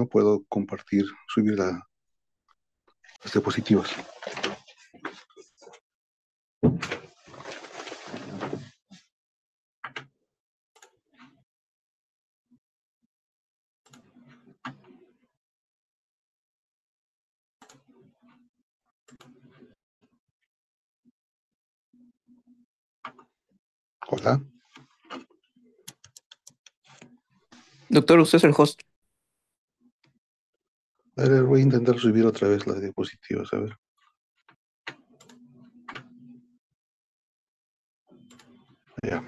no puedo compartir, subir las diapositivas. Hola. Doctor, usted es el host. A ver, voy a intentar subir otra vez las diapositivas, a ver. Ya.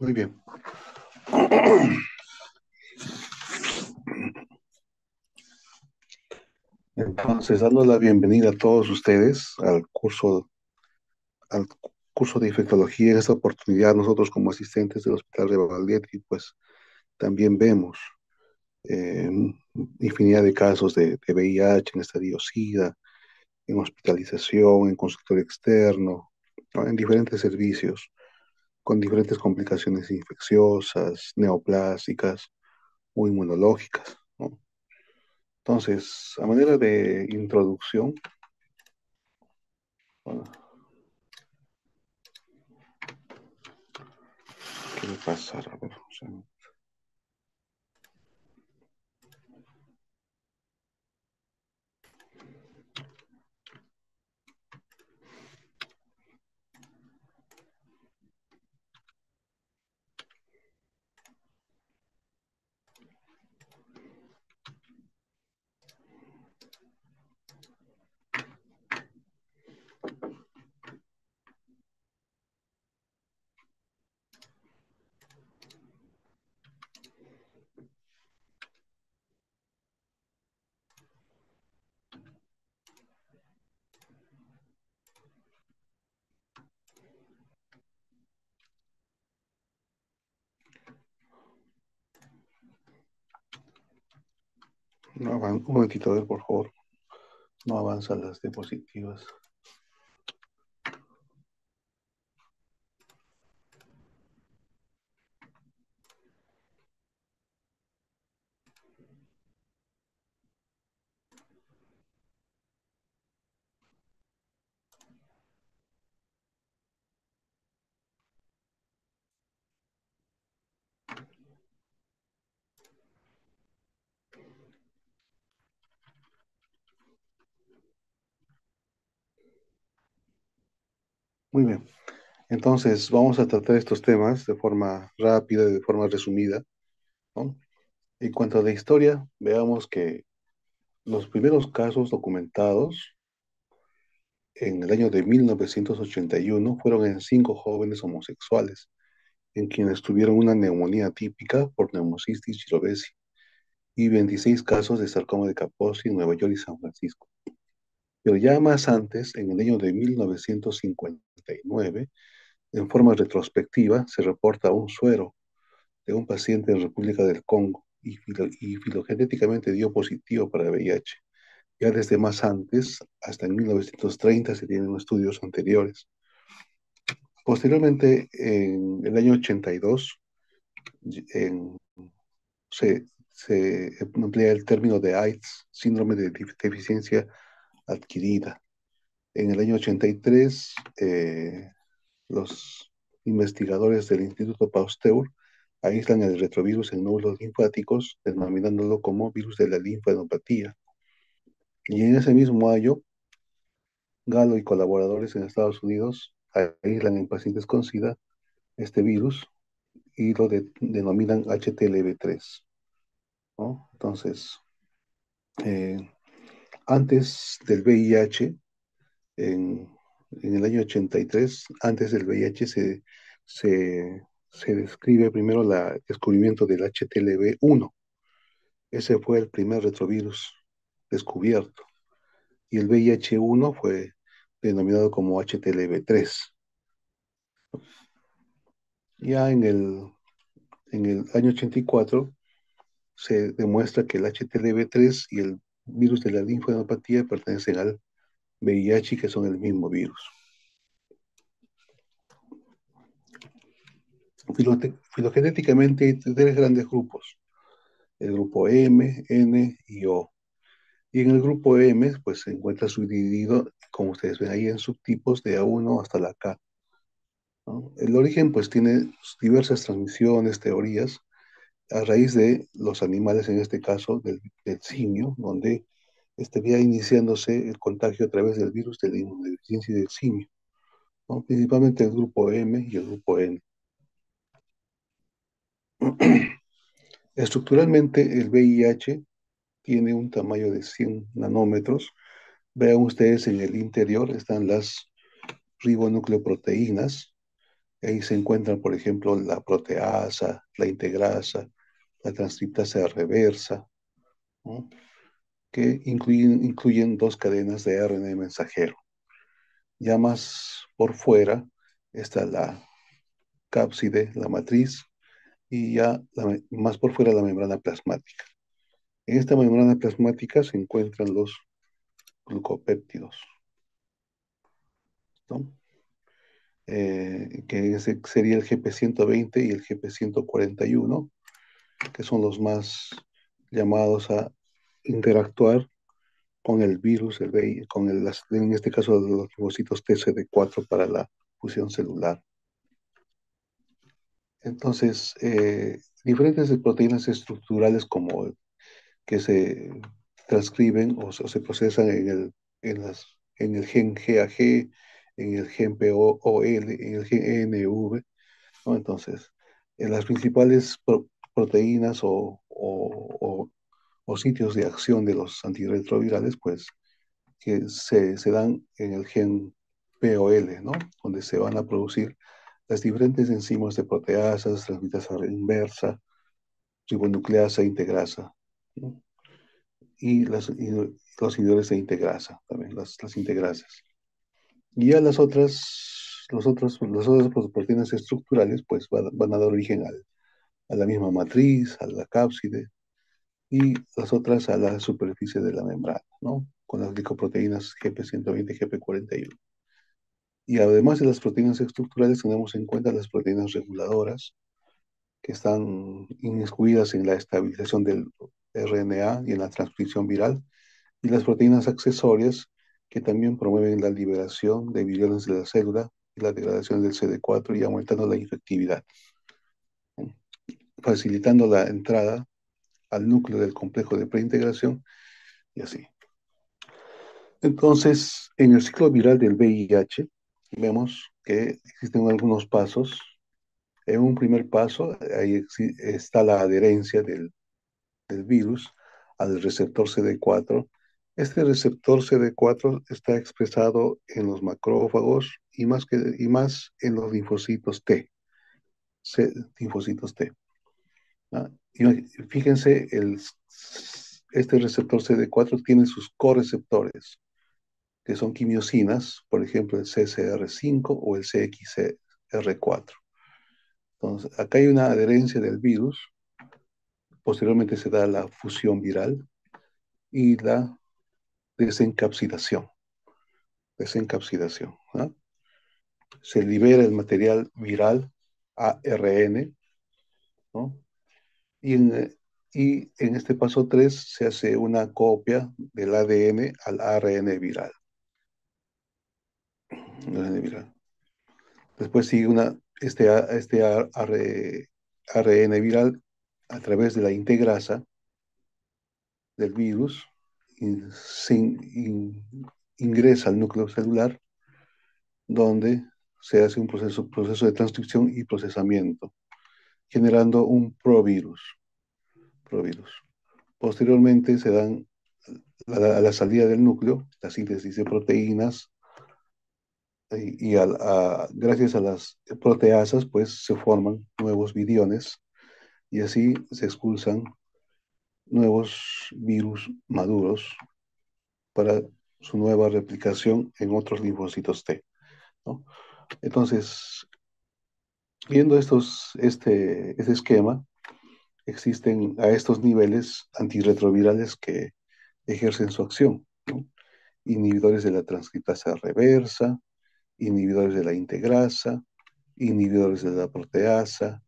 Muy bien. Entonces, dando la bienvenida a todos ustedes al curso de infectología. En esta oportunidad, nosotros como asistentes del Hospital de Valdetti, pues también vemos eh, infinidad de casos de VIH en estadio SIDA, en hospitalización, en consultorio externo, ¿no? En diferentes servicios, con diferentes complicaciones infecciosas, neoplásicas o inmunológicas, ¿no? Entonces, a manera de introducción, bueno, ¿qué me pasa? A ver, o sea, un momentito, a ver, por favor, no avanzan las diapositivas. Muy bien. Entonces, vamos a tratar estos temas de forma rápida y de forma resumida, ¿no? En cuanto a la historia, veamos que los primeros casos documentados en el año de 1981 fueron en 5 jóvenes homosexuales, en quienes tuvieron una neumonía típica por neumocistis gilobesi y 26 casos de sarcoma de Kaposi en Nueva York y San Francisco. Pero ya más antes, en el año de 1959, en forma retrospectiva, se reporta un suero de un paciente en República del Congo y filogenéticamente dio positivo para VIH. Ya desde más antes, hasta en 1930, se tienen estudios anteriores. Posteriormente, en el año 82, en- se emplea el término de AIDS, síndrome de deficiencia adquirida. En el año 83, los investigadores del Instituto Pasteur aíslan el retrovirus en nódulos linfáticos, denominándolo como virus de la linfadenopatía. Y en ese mismo año, Galo y colaboradores en Estados Unidos aíslan en pacientes con SIDA este virus y lo denominan HTLV3, ¿no? Entonces, eh, antes del VIH, en en el año 83, antes del VIH, se describe primero el descubrimiento del HTLV-1. Ese fue el primer retrovirus descubierto. Y el VIH-1 fue denominado como HTLV-3. Ya en el año 84 se demuestra que el HTLV-3 y el virus de la linfadenopatía pertenecen al VIH, que son el mismo virus. Filogenéticamente hay tres grandes grupos: el grupo M, N y O. Y en el grupo M, pues se encuentra subdividido, como ustedes ven ahí, en subtipos de A1 hasta la K, ¿no? El origen, pues, tiene diversas transmisiones, teorías, a raíz de los animales, en este caso del simio, donde estaría iniciándose el contagio a través del virus de la inmunodeficiencia del simio, ¿no? Principalmente el grupo M y el grupo N. Estructuralmente, el VIH tiene un tamaño de 100 nanómetros. Vean ustedes, en el interior están las ribonucleoproteínas. Ahí se encuentran, por ejemplo, la proteasa, la integrasa, la transcriptasa reversa, ¿no? Que incluyen dos cadenas de RNA mensajero. Ya más por fuera está la cápside, la matriz, y ya más por fuera la membrana plasmática. En esta membrana plasmática se encuentran los glucopéptidos, ¿no? Que ese sería el GP120 y el GP141, que son los más llamados a interactuar con el virus, el VIH, en este caso los linfocitos TCD4 para la fusión celular. Entonces, diferentes proteínas estructurales como que se transcriben o se procesan en el gen GAG, en el gen POL, en el gen ENV, ¿no? Entonces, las principales proteínas o sitios de acción de los antirretrovirales, pues, que se dan en el gen POL, ¿no? Donde se van a producir las diferentes enzimas de proteasas, transmitasa inversa, ribonucleasa, integrasa, ¿no? Y los inhibidores de integrasa, también las integrasas. Y ya las otras proteínas estructurales, pues van a dar origen a la misma matriz, a la cápside, y las otras a la superficie de la membrana, ¿no? Con las glicoproteínas GP120 y GP41. Y además de las proteínas estructurales, tenemos en cuenta las proteínas reguladoras, que están inmiscuidas en la estabilización del RNA y en la transcripción viral, y las proteínas accesorias, que también promueven la liberación de viriones de la célula y la degradación del CD4 y aumentando la infectividad, ¿no? Facilitando la entrada al núcleo del complejo de preintegración y así. Entonces, en el ciclo viral del VIH, vemos que existen algunos pasos. En un primer paso, ahí está la adherencia del virus al receptor CD4. Este receptor CD4 está expresado en los macrófagos y más en los linfocitos T, linfocitos T, ¿no? Y fíjense, este receptor CD4 tiene sus coreceptores, que son quimiosinas, por ejemplo, el CCR5 o el CXCR4. Entonces, acá hay una adherencia del virus. Posteriormente se da la fusión viral y la desencapsidación. Desencapsidación, ¿no? Se libera el material viral ARN, ¿no? Y en este paso 3 se hace una copia del ADN al ARN viral. ARN viral. Después sigue este ARN viral a través de la integrasa del virus, se ingresa al núcleo celular, donde se hace un proceso de transcripción y procesamiento, generando un provirus. Posteriormente se dan a la salida del núcleo la síntesis de proteínas gracias a las proteasas, pues se forman nuevos viriones y así se expulsan nuevos virus maduros para su nueva replicación en otros linfocitos T, ¿no? Entonces, viendo este esquema, existen a estos niveles antirretrovirales que ejercen su acción, ¿no? Inhibidores de la transcriptasa reversa, inhibidores de la integrasa, inhibidores de la proteasa,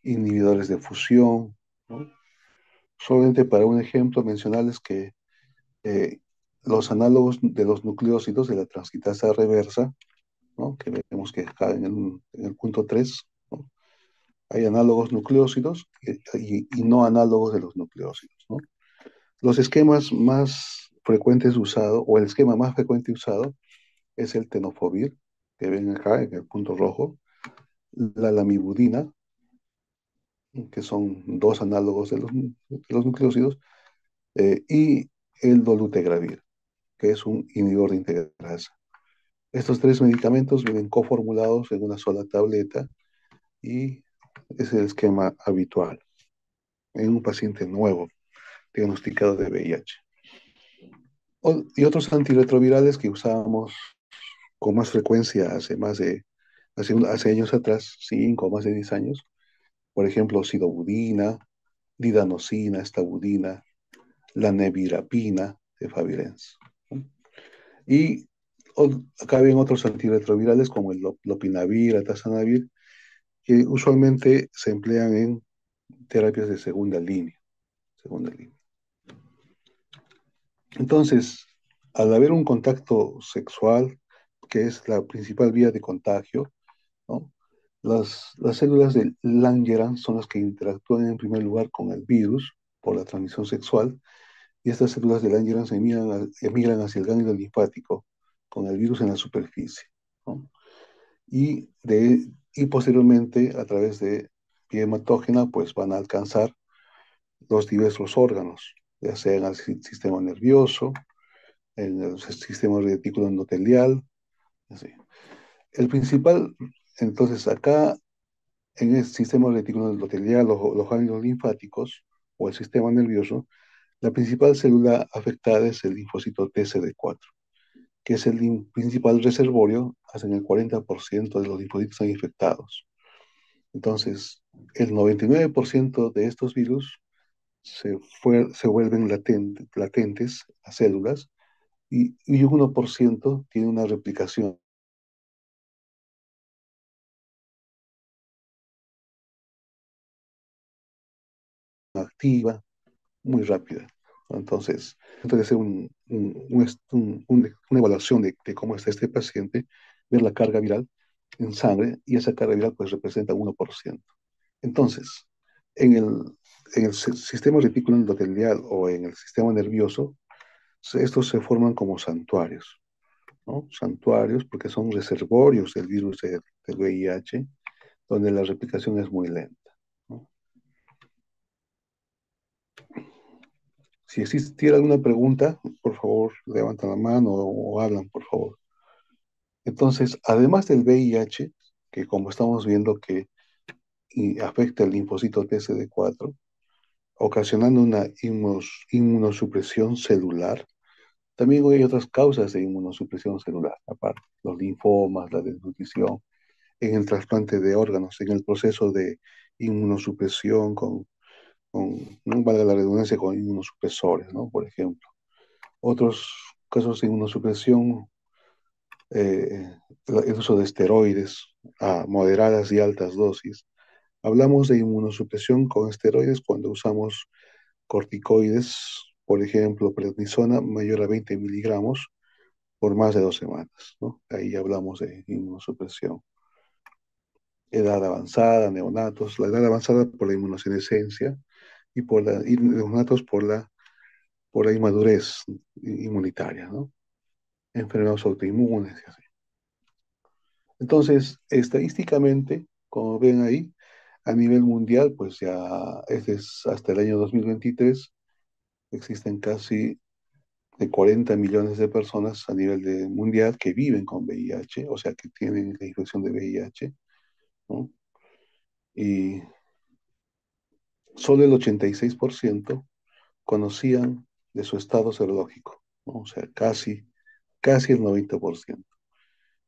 inhibidores de fusión, ¿no? Solamente para un ejemplo, mencionarles que eh, los análogos de los nucleósidos de la transcriptasa reversa, ¿no? Que vemos que acá en el punto 3, ¿no? Hay análogos nucleósidos y no análogos de los nucleósidos, ¿no? Los esquemas más frecuentes usados, o el esquema más frecuente usado, es el tenofovir, que ven acá en el punto rojo, la lamivudina, que son dos análogos de los nucleósidos, y el dolutegravir, que es un inhibidor de integrasa. Estos tres medicamentos vienen coformulados en una sola tableta y es el esquema habitual en un paciente nuevo diagnosticado de VIH. Y otros antirretrovirales que usábamos con más frecuencia hace años atrás, 5 o más de 10 años, por ejemplo, sidobudina, didanosina, estabudina, la nevirapina de Favirenz, ¿no? Y acá ven otros antirretrovirales como el lopinavir, atazanavir, que usualmente se emplean en terapias de segunda línea. Segunda línea. Entonces, al haber un contacto sexual, que es la principal vía de contagio, ¿no? Las células de Langerhans son las que interactúan en primer lugar con el virus por la transmisión sexual, y estas células de Langerhans emigran hacia el ganglio linfático con el virus en la superficie, ¿no? Y posteriormente, a través de vía hematógena, pues van a alcanzar los diversos órganos, ya sea en el sistema nervioso, en el sistema reticular endotelial, así. El principal, entonces acá en el sistema reticular endotelial, los ganglios linfáticos o el sistema nervioso, la principal célula afectada es el linfocito TCD4, que es el principal reservorio, hacen el 40% de los linfocitos están infectados. Entonces, el 99% de estos virus se vuelven latentes a células y un 1% tiene una replicación activa muy rápida. Entonces, debe ser una evaluación de cómo está este paciente, ver la carga viral en sangre y esa carga viral pues representa 1%. Entonces, en el, en el sistema retículo endotelial o en el sistema nervioso, estos se forman como santuarios, ¿no? Santuarios porque son reservorios del virus del VIH, donde la replicación es muy lenta, ¿no? Si existiera alguna pregunta, por favor, levantan la mano o hablan, por favor. Entonces, además del VIH, que como estamos viendo que afecta el linfocito TCD4, ocasionando una inmunosupresión celular, también hay otras causas de inmunosupresión celular, aparte, los linfomas, la desnutrición, en el trasplante de órganos, en el proceso de inmunosupresión no valga la redundancia, con inmunosupresores, ¿no? Por ejemplo. Otros casos de inmunosupresión, el uso de esteroides a moderadas y altas dosis. Hablamos de inmunosupresión con esteroides cuando usamos corticoides, por ejemplo, prednisona mayor a 20 miligramos por más de 2 semanas, ¿no? Ahí hablamos de inmunosupresión. Edad avanzada, neonatos, la edad avanzada por la inmunosenescencia y neonatos por la inmadurez inmunitaria, ¿no? Enfermedades autoinmunes y así. Entonces, estadísticamente, como ven ahí, a nivel mundial, pues ya este es hasta el año 2023, existen casi de 40 millones de personas a nivel mundial que viven con VIH, o sea, que tienen la infección de VIH, ¿no? Y solo el 86% conocían de su estado serológico, ¿no? O sea, casi el 90%.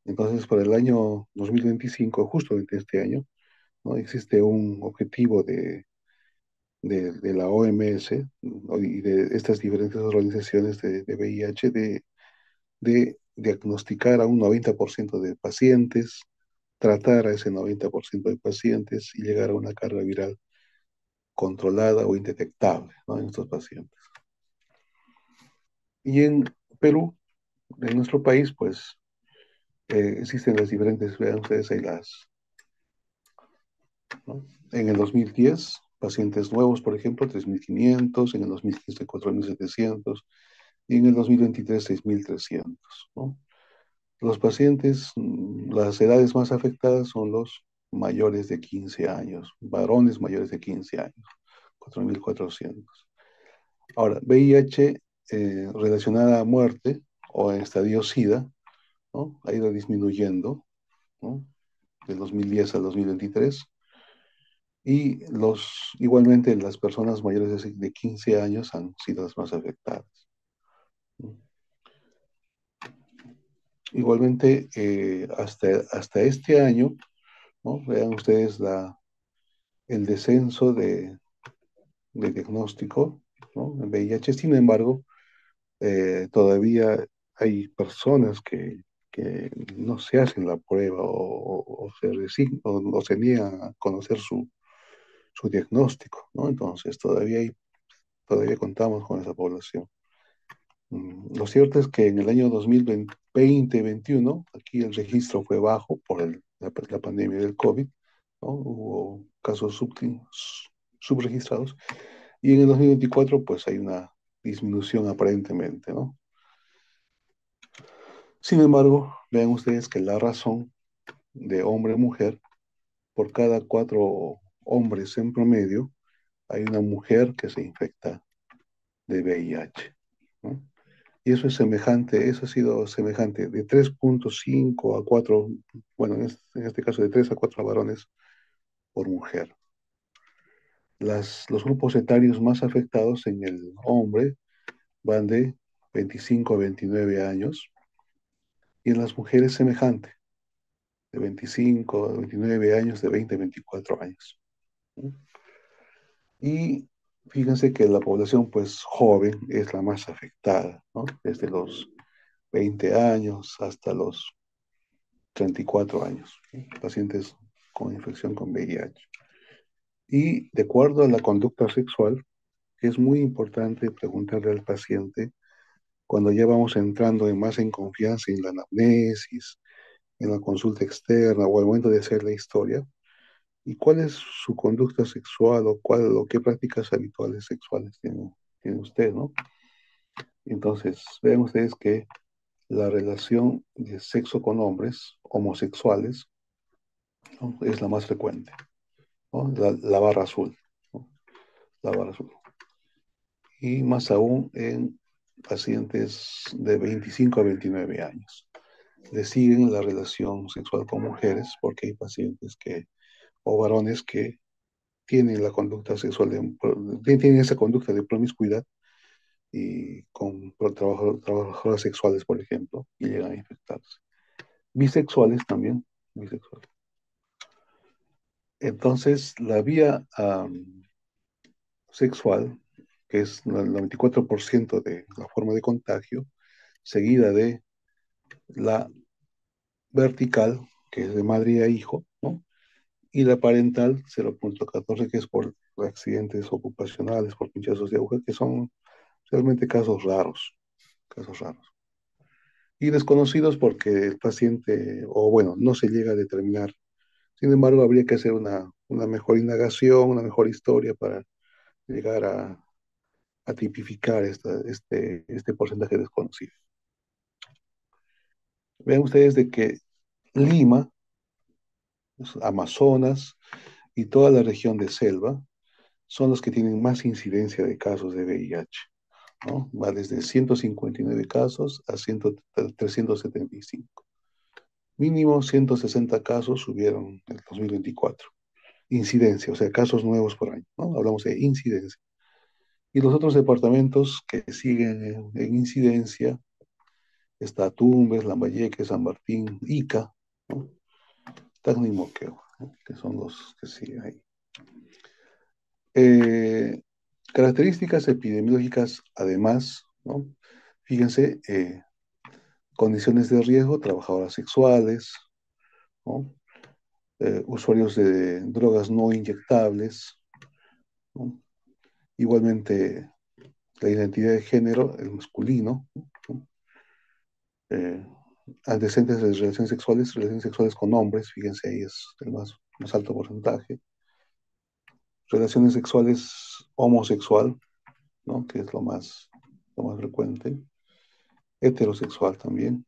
Entonces, para el año 2025, justo en este año, ¿no? Existe un objetivo de la OMS, ¿no? Y de estas diferentes organizaciones de VIH de diagnosticar a un 90% de pacientes, tratar a ese 90% de pacientes y llegar a una carga viral controlada o indetectable, ¿no? En estos pacientes. Y en Perú, en nuestro país, pues existen las diferentes, vean ustedes ahí ¿no? En el 2010, pacientes nuevos, por ejemplo, 3.500, en el 2015, 4.700, y en el 2023, 6.300, ¿no? Los pacientes, las edades más afectadas son los mayores de 15 años, varones mayores de 15 años, 4.400. Ahora, VIH relacionada a muerte o en estadio SIDA, ¿no? Ha ido disminuyendo, ¿no? Del 2010 al 2023. Y igualmente las personas mayores de 15 años han sido las más afectadas, ¿no? Igualmente, hasta este año, ¿no? Vean ustedes el descenso de diagnóstico, ¿no? En VIH. Sin embargo, todavía hay personas que no se hacen la prueba o se niegan a conocer su diagnóstico, ¿no? Entonces, todavía contamos con esa población. Lo cierto es que en el año 2020-2021, aquí el registro fue bajo por la pandemia del COVID, ¿no? Hubo casos subregistrados. Y en el 2024, pues hay una disminución aparentemente, ¿no? Sin embargo, vean ustedes que la razón de hombre-mujer, por cada 4 hombres en promedio, hay una mujer que se infecta de VIH, ¿no? Y eso ha sido semejante de 3,5 a 4, bueno, en este caso de 3 a 4 varones por mujer. Los grupos etarios más afectados en el hombre van de 25 a 29 años y en las mujeres semejante, de 25 a 29 años, de 20 a 24 años, ¿no? Y fíjense que la población pues joven es la más afectada, ¿no? Desde los 20 años hasta los 34 años, ¿sí? Pacientes con infección con VIH. Y de acuerdo a la conducta sexual, es muy importante preguntarle al paciente cuando ya vamos entrando más en confianza en la anamnesis, en la consulta externa o al momento de hacer la historia, y cuál es su conducta sexual o qué prácticas habituales sexuales tiene usted, ¿no? Entonces, vean ustedes que la relación de sexo con hombres homosexuales, ¿no? Es la más frecuente, ¿no? La barra azul, ¿no? La barra azul. Y más aún en pacientes de 25 a 29 años. Le siguen la relación sexual con mujeres porque hay pacientes o varones que tienen la conducta sexual, tienen esa conducta de promiscuidad y con trabajadoras sexuales, por ejemplo, y llegan a infectarse. Bisexuales también, bisexuales. Entonces, la vía sexual, que es el 94% de la forma de contagio, seguida de la vertical, que es de madre a hijo, ¿no? Y la parental, 0,14, que es por accidentes ocupacionales, por pinchazos de aguja, que son realmente casos raros. Y desconocidos porque el paciente, o bueno, no se llega a determinar. Sin embargo, habría que hacer una mejor indagación, una mejor historia para llegar a tipificar este porcentaje desconocido. Vean ustedes de que Lima, pues, Amazonas y toda la región de selva son los que tienen más incidencia de casos de VIH. ¿no? Va desde 159 casos a 375. Mínimo 160 casos hubieron en el 2024. Incidencia, o sea, casos nuevos por año, ¿no? Hablamos de incidencia. Y los otros departamentos que siguen en incidencia está Tumbes, Lambayeque, San Martín, Ica, ¿no? Tacna y Moquegua, ¿no? Que son los que siguen ahí. Eh, Características epidemiológicas, además, ¿no? Fíjense, condiciones de riesgo, trabajadoras sexuales, ¿no? Usuarios de drogas no inyectables, ¿no? Igualmente, la identidad de género, el masculino, ¿no? Eh, Antecedentes de relaciones sexuales con hombres, fíjense ahí es el más alto porcentaje. Relaciones sexuales homosexual, ¿no? Que es lo más frecuente. Heterosexual también.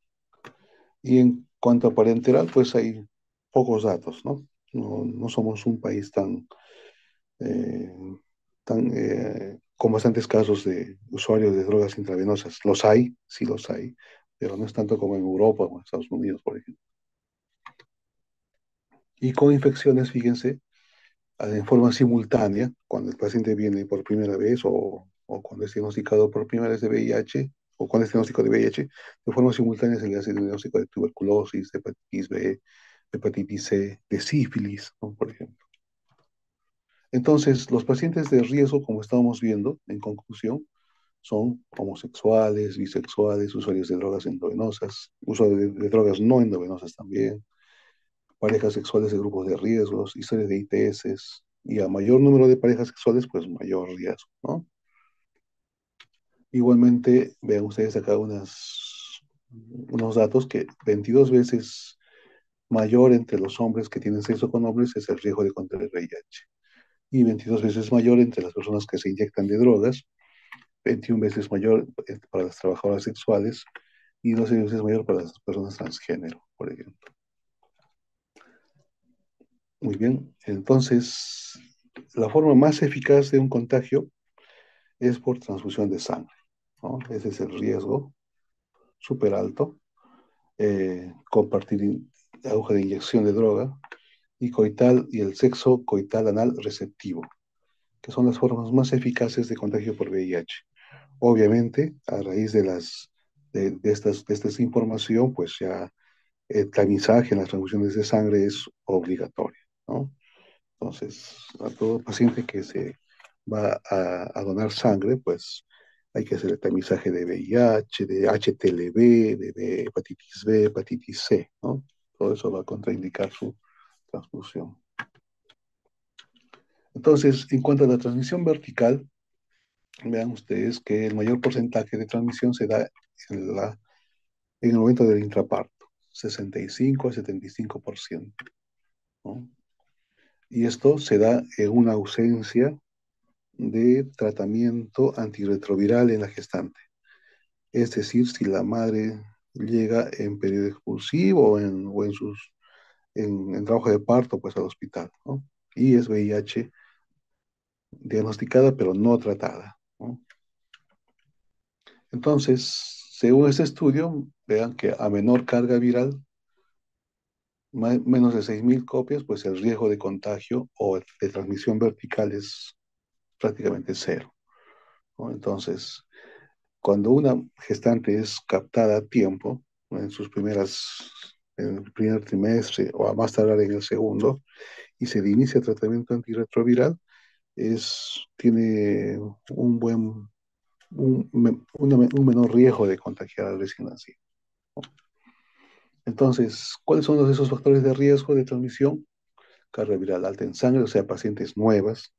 Y en cuanto a parenteral, pues hay pocos datos, ¿no? No somos un país eh, con bastantes casos de usuarios de drogas intravenosas. Los hay, sí los hay, pero no es tanto como en Europa o en Estados Unidos, por ejemplo. Y con infecciones, fíjense, en forma simultánea, cuando el paciente viene por primera vez o cuando es diagnosticado por primera vez de VIH, o cuando es diagnóstico de VIH, de forma simultánea se le hace el diagnóstico de tuberculosis, de hepatitis B, de hepatitis C, de sífilis, ¿no? Por ejemplo. Entonces, los pacientes de riesgo, como estábamos viendo, en conclusión, son homosexuales, bisexuales, usuarios de drogas endovenosas, uso de drogas no endovenosas también, parejas sexuales de grupos de riesgos, historias de ITS, y a mayor número de parejas sexuales, pues mayor riesgo, ¿no? Igualmente, vean ustedes acá unos datos que 22 veces mayor entre los hombres que tienen sexo con hombres es el riesgo de contraer VIH. Y 22 veces mayor entre las personas que se inyectan de drogas, 21 veces mayor para las trabajadoras sexuales y 12 veces mayor para las personas transgénero, por ejemplo. Muy bien, entonces la forma más eficaz de un contagio es por transfusión de sangre, ¿no? Ese es el riesgo súper alto. Compartir aguja de inyección de droga y coital y el sexo coital anal receptivo, que son las formas más eficaces de contagio por VIH. Obviamente, a raíz de esta información, pues ya el tamizaje en las transfusiones de sangre es obligatorio, ¿no? Entonces, a todo paciente que se va a donar sangre, pues hay que hacer el tamizaje de VIH, de HTLV, de hepatitis B, hepatitis C, ¿no? Todo eso va a contraindicar su transfusión. Entonces, en cuanto a la transmisión vertical, vean ustedes que el mayor porcentaje de transmisión se da en el momento del intraparto, 65 a 75%, ¿no? Y esto se da en una ausencia de tratamiento antirretroviral en la gestante. Es decir, si la madre llega en periodo expulsivo o en trabajo de parto, pues al hospital, ¿no? Y es VIH diagnosticada pero no tratada, ¿no? Entonces, según este estudio, vean que a menor carga viral, menos de 6.000 copias, pues el riesgo de contagio o de transmisión vertical es prácticamente cero, ¿no? Entonces, cuando una gestante es captada a tiempo, ¿no? En el primer trimestre o a más tardar en el segundo, y se le inicia tratamiento antirretroviral, tiene un buen, un menor riesgo de contagiar al recién nacido. Entonces, ¿cuáles son esos factores de riesgo de transmisión? Carga viral alta en sangre, o sea, pacientes nuevas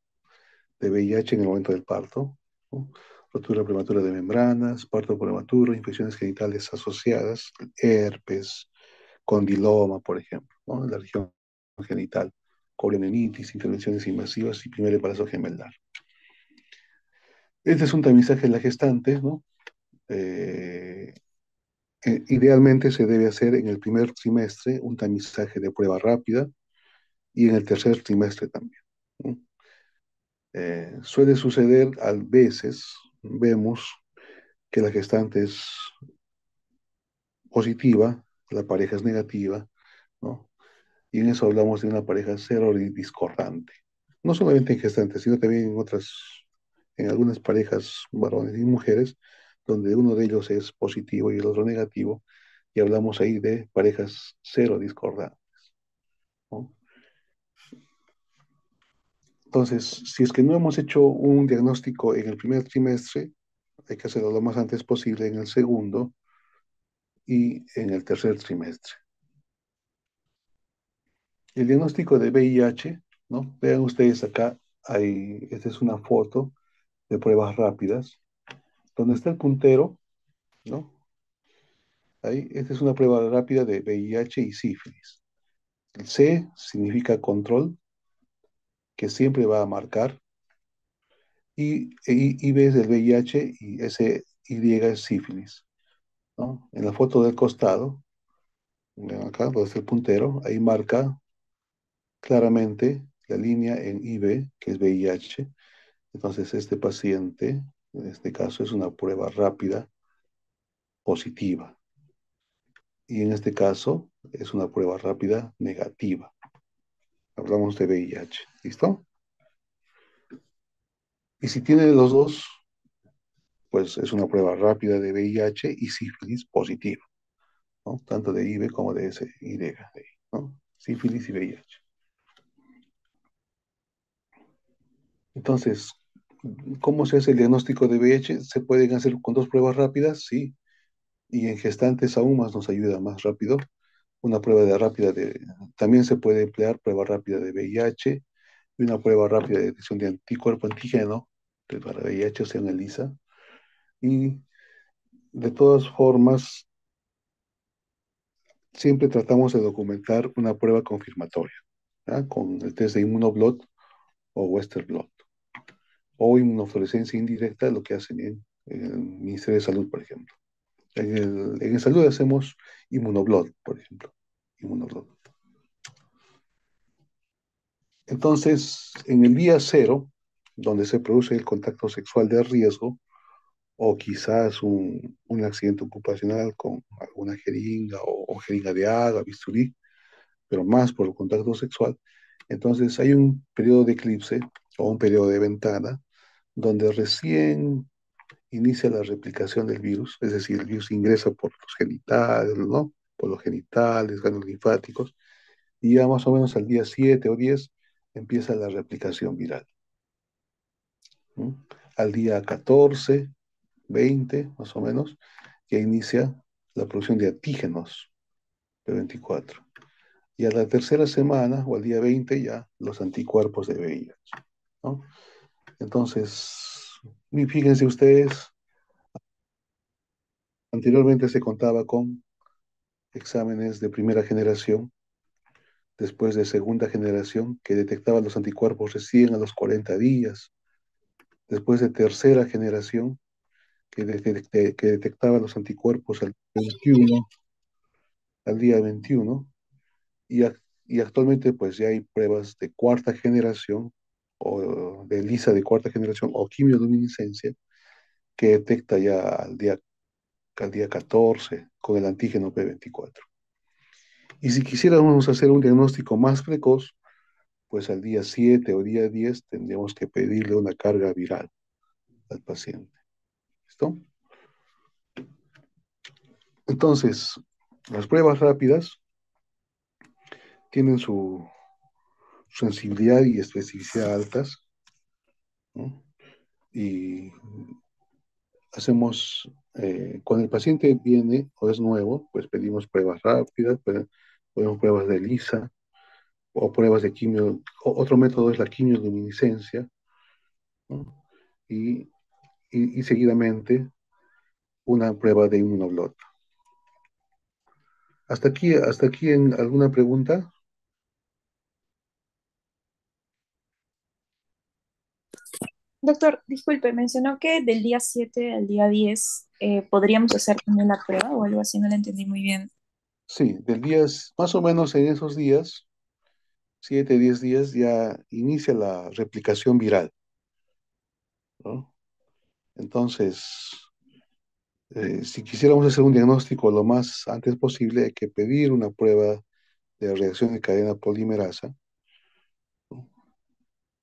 de VIH en el momento del parto, ¿no? Rotura prematura de membranas, parto prematuro, infecciones genitales asociadas, herpes, condiloma, por ejemplo, ¿no? En la región genital, corionitis, intervenciones invasivas y primer embarazo gemelar. Este es un tamizaje en la gestante, ¿no? Eh, Idealmente se debe hacer en el primer trimestre un tamizaje de prueba rápida y en el tercer trimestre también, ¿no? Suele suceder a veces, vemos que la gestante es positiva, la pareja es negativa, ¿no? Y en eso hablamos de una pareja cero discordante. No solamente en gestantes, sino también en otras, en algunas parejas, varones y mujeres, donde uno de ellos es positivo y el otro negativo, y hablamos ahí de parejas cero discordantes, ¿no? Entonces, si es que no hemos hecho un diagnóstico en el primer trimestre, hay que hacerlo lo más antes posible en el segundo y en el tercer trimestre. El diagnóstico de VIH, ¿no? Vean ustedes acá, esta es una foto de pruebas rápidas, donde está el puntero, ¿no? Ahí, esta es una prueba rápida de VIH y sífilis. El C significa control, que siempre va a marcar, y B es el VIH y ese Y es sífilis, ¿no? En la foto del costado, ven acá, donde está el puntero, ahí marca claramente la línea en IB, que es VIH. Entonces, este paciente, en este caso, es una prueba rápida positiva. Y en este caso, es una prueba rápida negativa. Hablamos de VIH. ¿Listo? Y si tiene los dos, pues es una prueba rápida de VIH y sífilis positiva, ¿no? Tanto de IB como de SID, ¿no? Sífilis y VIH. Entonces, ¿cómo se hace el diagnóstico de VIH? ¿Se pueden hacer con dos pruebas rápidas? Sí. Y en gestantes aún más nos ayuda más rápido. Una prueba de rápida de... También se puede emplear prueba rápida de VIH y una prueba rápida de detección de anticuerpo antígeno para VIH, o sea, en ELISA. Y de todas formas, siempre tratamos de documentar una prueba confirmatoria, ¿ah? Con el test de inmunoblot o Western blot o inmunofluorescencia indirecta, lo que hacen en el Ministerio de Salud, por ejemplo. En el salud hacemos inmunoblot, por ejemplo. Inmunoblot. Entonces, en el día cero, donde se produce el contacto sexual de riesgo, o quizás un accidente ocupacional con alguna jeringa o jeringa de agua, bisturí, pero más por el contacto sexual, entonces hay un periodo de eclipse o un periodo de ventana donde recién inicia la replicación del virus, es decir, el virus ingresa por los genitales, ¿no? Por los genitales, ganglios linfáticos, y ya más o menos al día 7 o 10 empieza la replicación viral, ¿no? Al día 14, 20 más o menos, ya inicia la producción de antígenos P24. Y a la tercera semana o al día 20 ya los anticuerpos de VIH, ¿no? Entonces, fíjense ustedes, anteriormente se contaba con exámenes de primera generación, después de segunda generación, que detectaban los anticuerpos recién a los 40 días, después de tercera generación, que detectaba los anticuerpos al día 21 y, y actualmente pues ya hay pruebas de cuarta generación o de ELISA de cuarta generación o quimioluminiscencia que detecta ya al día 14 con el antígeno P24. Y si quisiéramos hacer un diagnóstico más precoz, pues al día 7 o día 10 tendríamos que pedirle una carga viral al paciente. ¿Listo? Entonces, las pruebas rápidas tienen su sensibilidad y especificidad altas, ¿no? Y hacemos, cuando el paciente viene o es nuevo, pues pedimos pruebas rápidas, podemos pruebas de ELISA o pruebas de quimio. Otro método es la quimioluminiscencia, ¿no? Y, y seguidamente una prueba de inmunoblot. Hasta aquí en alguna pregunta. Doctor, disculpe, mencionó que del día 7 al día 10 podríamos hacer también la prueba o algo así, no la entendí muy bien. Sí, más o menos en esos días, 7, 10 días, ya inicia la replicación viral, ¿no? Entonces, Si quisiéramos hacer un diagnóstico lo más antes posible, hay que pedir una prueba de reacción de cadena polimerasa, ¿no?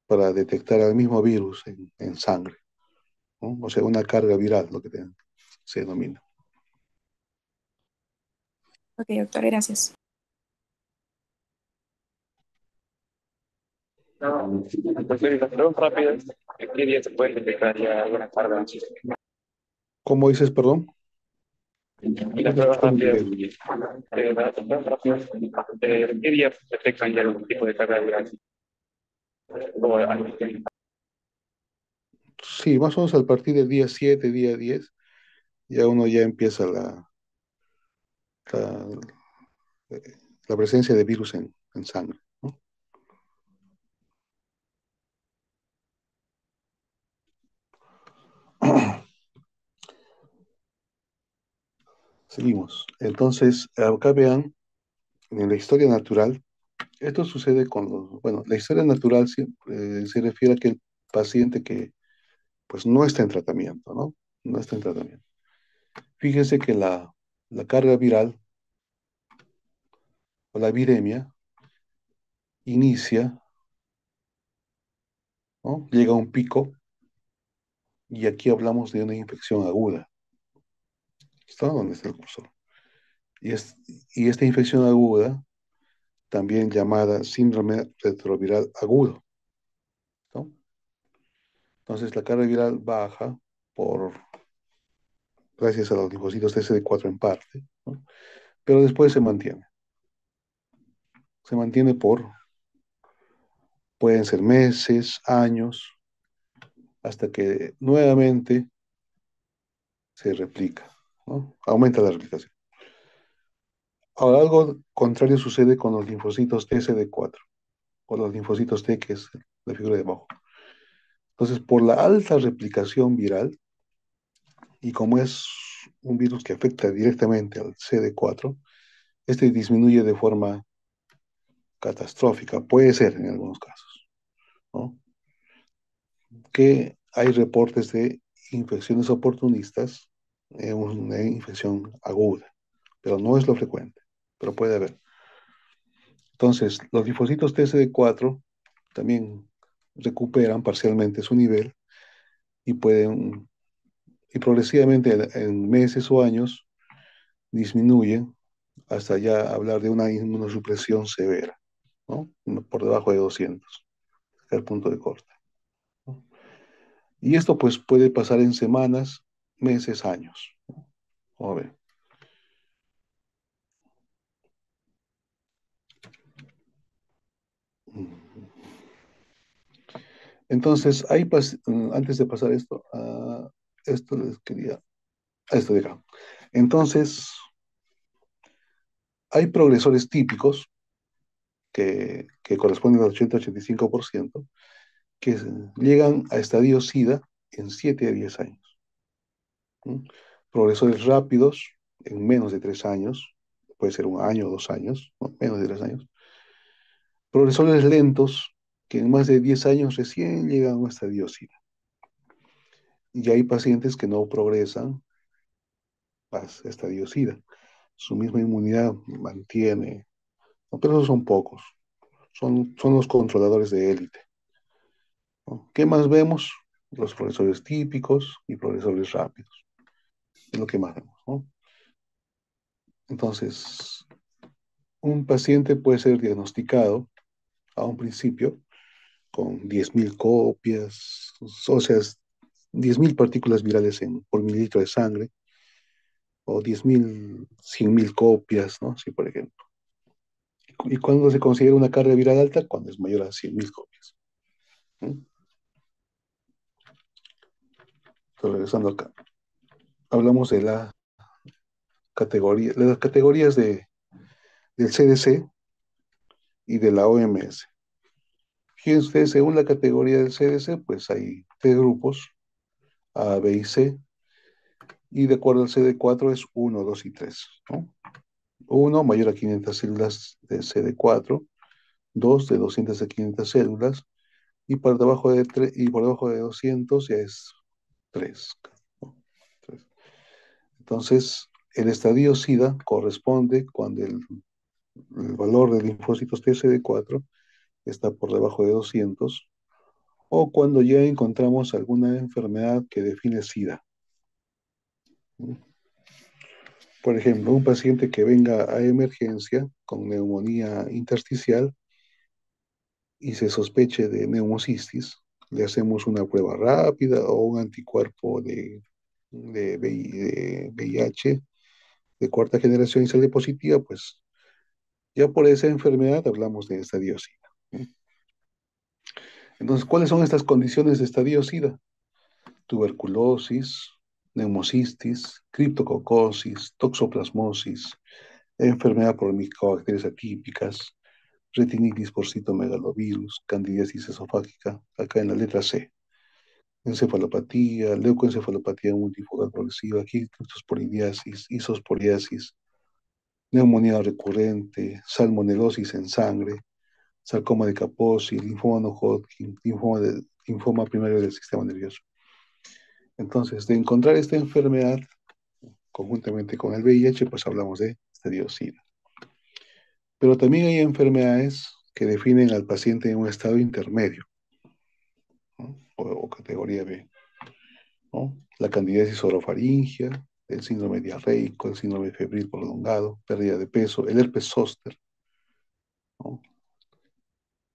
Para detectar al mismo virus en sangre, ¿no? O sea, una carga viral, lo que se denomina. Ok, doctor, gracias. No, entonces las pruebas rápidas, ¿en qué día se puede detectar ya alguna carga? ¿Cómo dices, perdón? Y No las te pruebas escucho muy rápidas, bien. las pruebas rápidas, ¿en qué día detectan ya algún tipo de carga viral? O Sí, más o menos a partir del día 7, día 10, ya uno ya empieza la, la presencia de virus en sangre, ¿no? Seguimos. Entonces, acá vean, en la historia natural, esto sucede con los, bueno, la historia natural se refiere a aquel paciente que pues no está en tratamiento, ¿no? No está en tratamiento. Fíjense que la carga viral o la viremia inicia, ¿no? Llega a un pico y aquí hablamos de una infección aguda. ¿Está? ¿Dónde está el cursor? Y, es, y esta infección aguda, también llamada síndrome retroviral agudo, ¿no? Entonces la carga viral baja por, gracias a los linfocitos TCD4 en parte, ¿no? Pero después se mantiene. Se mantiene pueden ser meses, años, hasta que nuevamente se replica, ¿no? Aumenta la replicación. Ahora, algo contrario sucede con los linfocitos TCD4, o los linfocitos T, que es la figura de abajo. Entonces, por la alta replicación viral, y como es un virus que afecta directamente al CD4, este disminuye de forma catastrófica, puede ser en algunos casos, ¿no? Que hay reportes de infecciones oportunistas en una infección aguda, pero no es lo frecuente, pero puede haber. Entonces, los linfocitos TCD4 también recuperan parcialmente su nivel y pueden, y progresivamente en meses o años, disminuyen hasta ya hablar de una inmunosupresión severa, ¿no? Por debajo de 200, el punto de corte, ¿no? Y esto pues puede pasar en semanas, meses, años. Vamos a ver. Entonces, antes de pasar esto, esto les quería, esto de acá. Entonces, hay progresores típicos que corresponden al 80-85%, que llegan a estadio SIDA en 7 a 10 años. ¿Mm? Progresores rápidos en menos de 3 años, puede ser un año o 2 años, ¿no? Menos de 3 años. Progresores lentos que en más de 10 años recién llegan a un estadio SIDA. Y hay pacientes que no progresan hasta estadio SIDA. Su misma inmunidad mantiene, ¿no? Pero esos son pocos, son los controladores de élite, ¿no? ¿Qué más vemos? Los progresores típicos y progresores rápidos. Es lo que más vemos, ¿no? Entonces, un paciente puede ser diagnosticado a un principio con 10.000 copias, o sea, 10.000 partículas virales por mililitro de sangre, o 10.000, 100.000 copias, ¿no? Sí, por ejemplo. ¿Y cuándo se considera una carga viral alta? Cuando es mayor a 100.000 copias, ¿no? Entonces, regresando acá, hablamos de las categorías del CDC y de la OMS. Fíjense ustedes, según la categoría del CDC, pues hay tres grupos, A, B y C, y de acuerdo al CD4 es uno, 2 y 3, ¿no? 1 mayor a 500 células de CD4, 2 de 200 a 500 células, y por debajo de 3, y por debajo de 200 ya es 3, ¿no? 3. Entonces, el estadio SIDA corresponde cuando el valor de linfocitos TCD4 está por debajo de 200 o cuando ya encontramos alguna enfermedad que define SIDA. Por ejemplo, un paciente que venga a emergencia con neumonía intersticial y se sospeche de neumocistis, le hacemos una prueba rápida o un anticuerpo de VIH de cuarta generación y sale positiva, pues ya por esa enfermedad hablamos de estadio SIDA. Entonces, ¿cuáles son estas condiciones de estadio SIDA? Tuberculosis, neumocistis, criptococosis, toxoplasmosis, enfermedad por micobacterias atípicas, retinitis por citomegalovirus, candidiasis esofágica, acá en la letra C, encefalopatía, leucoencefalopatía multifocal progresiva, quitosporidiasis, isosporiasis, neumonía recurrente, salmonelosis en sangre, sarcoma de Kaposi, linfoma no Hodgkin, linfoma primario del sistema nervioso. Entonces, de encontrar esta enfermedad conjuntamente con el VIH, pues hablamos de estadio SIDA. Pero también hay enfermedades que definen al paciente en un estado intermedio, ¿no? O categoría B, ¿no? La candidiasis orofaringea, el síndrome diarreico, el síndrome febril prolongado, pérdida de peso, el herpes zóster, ¿no?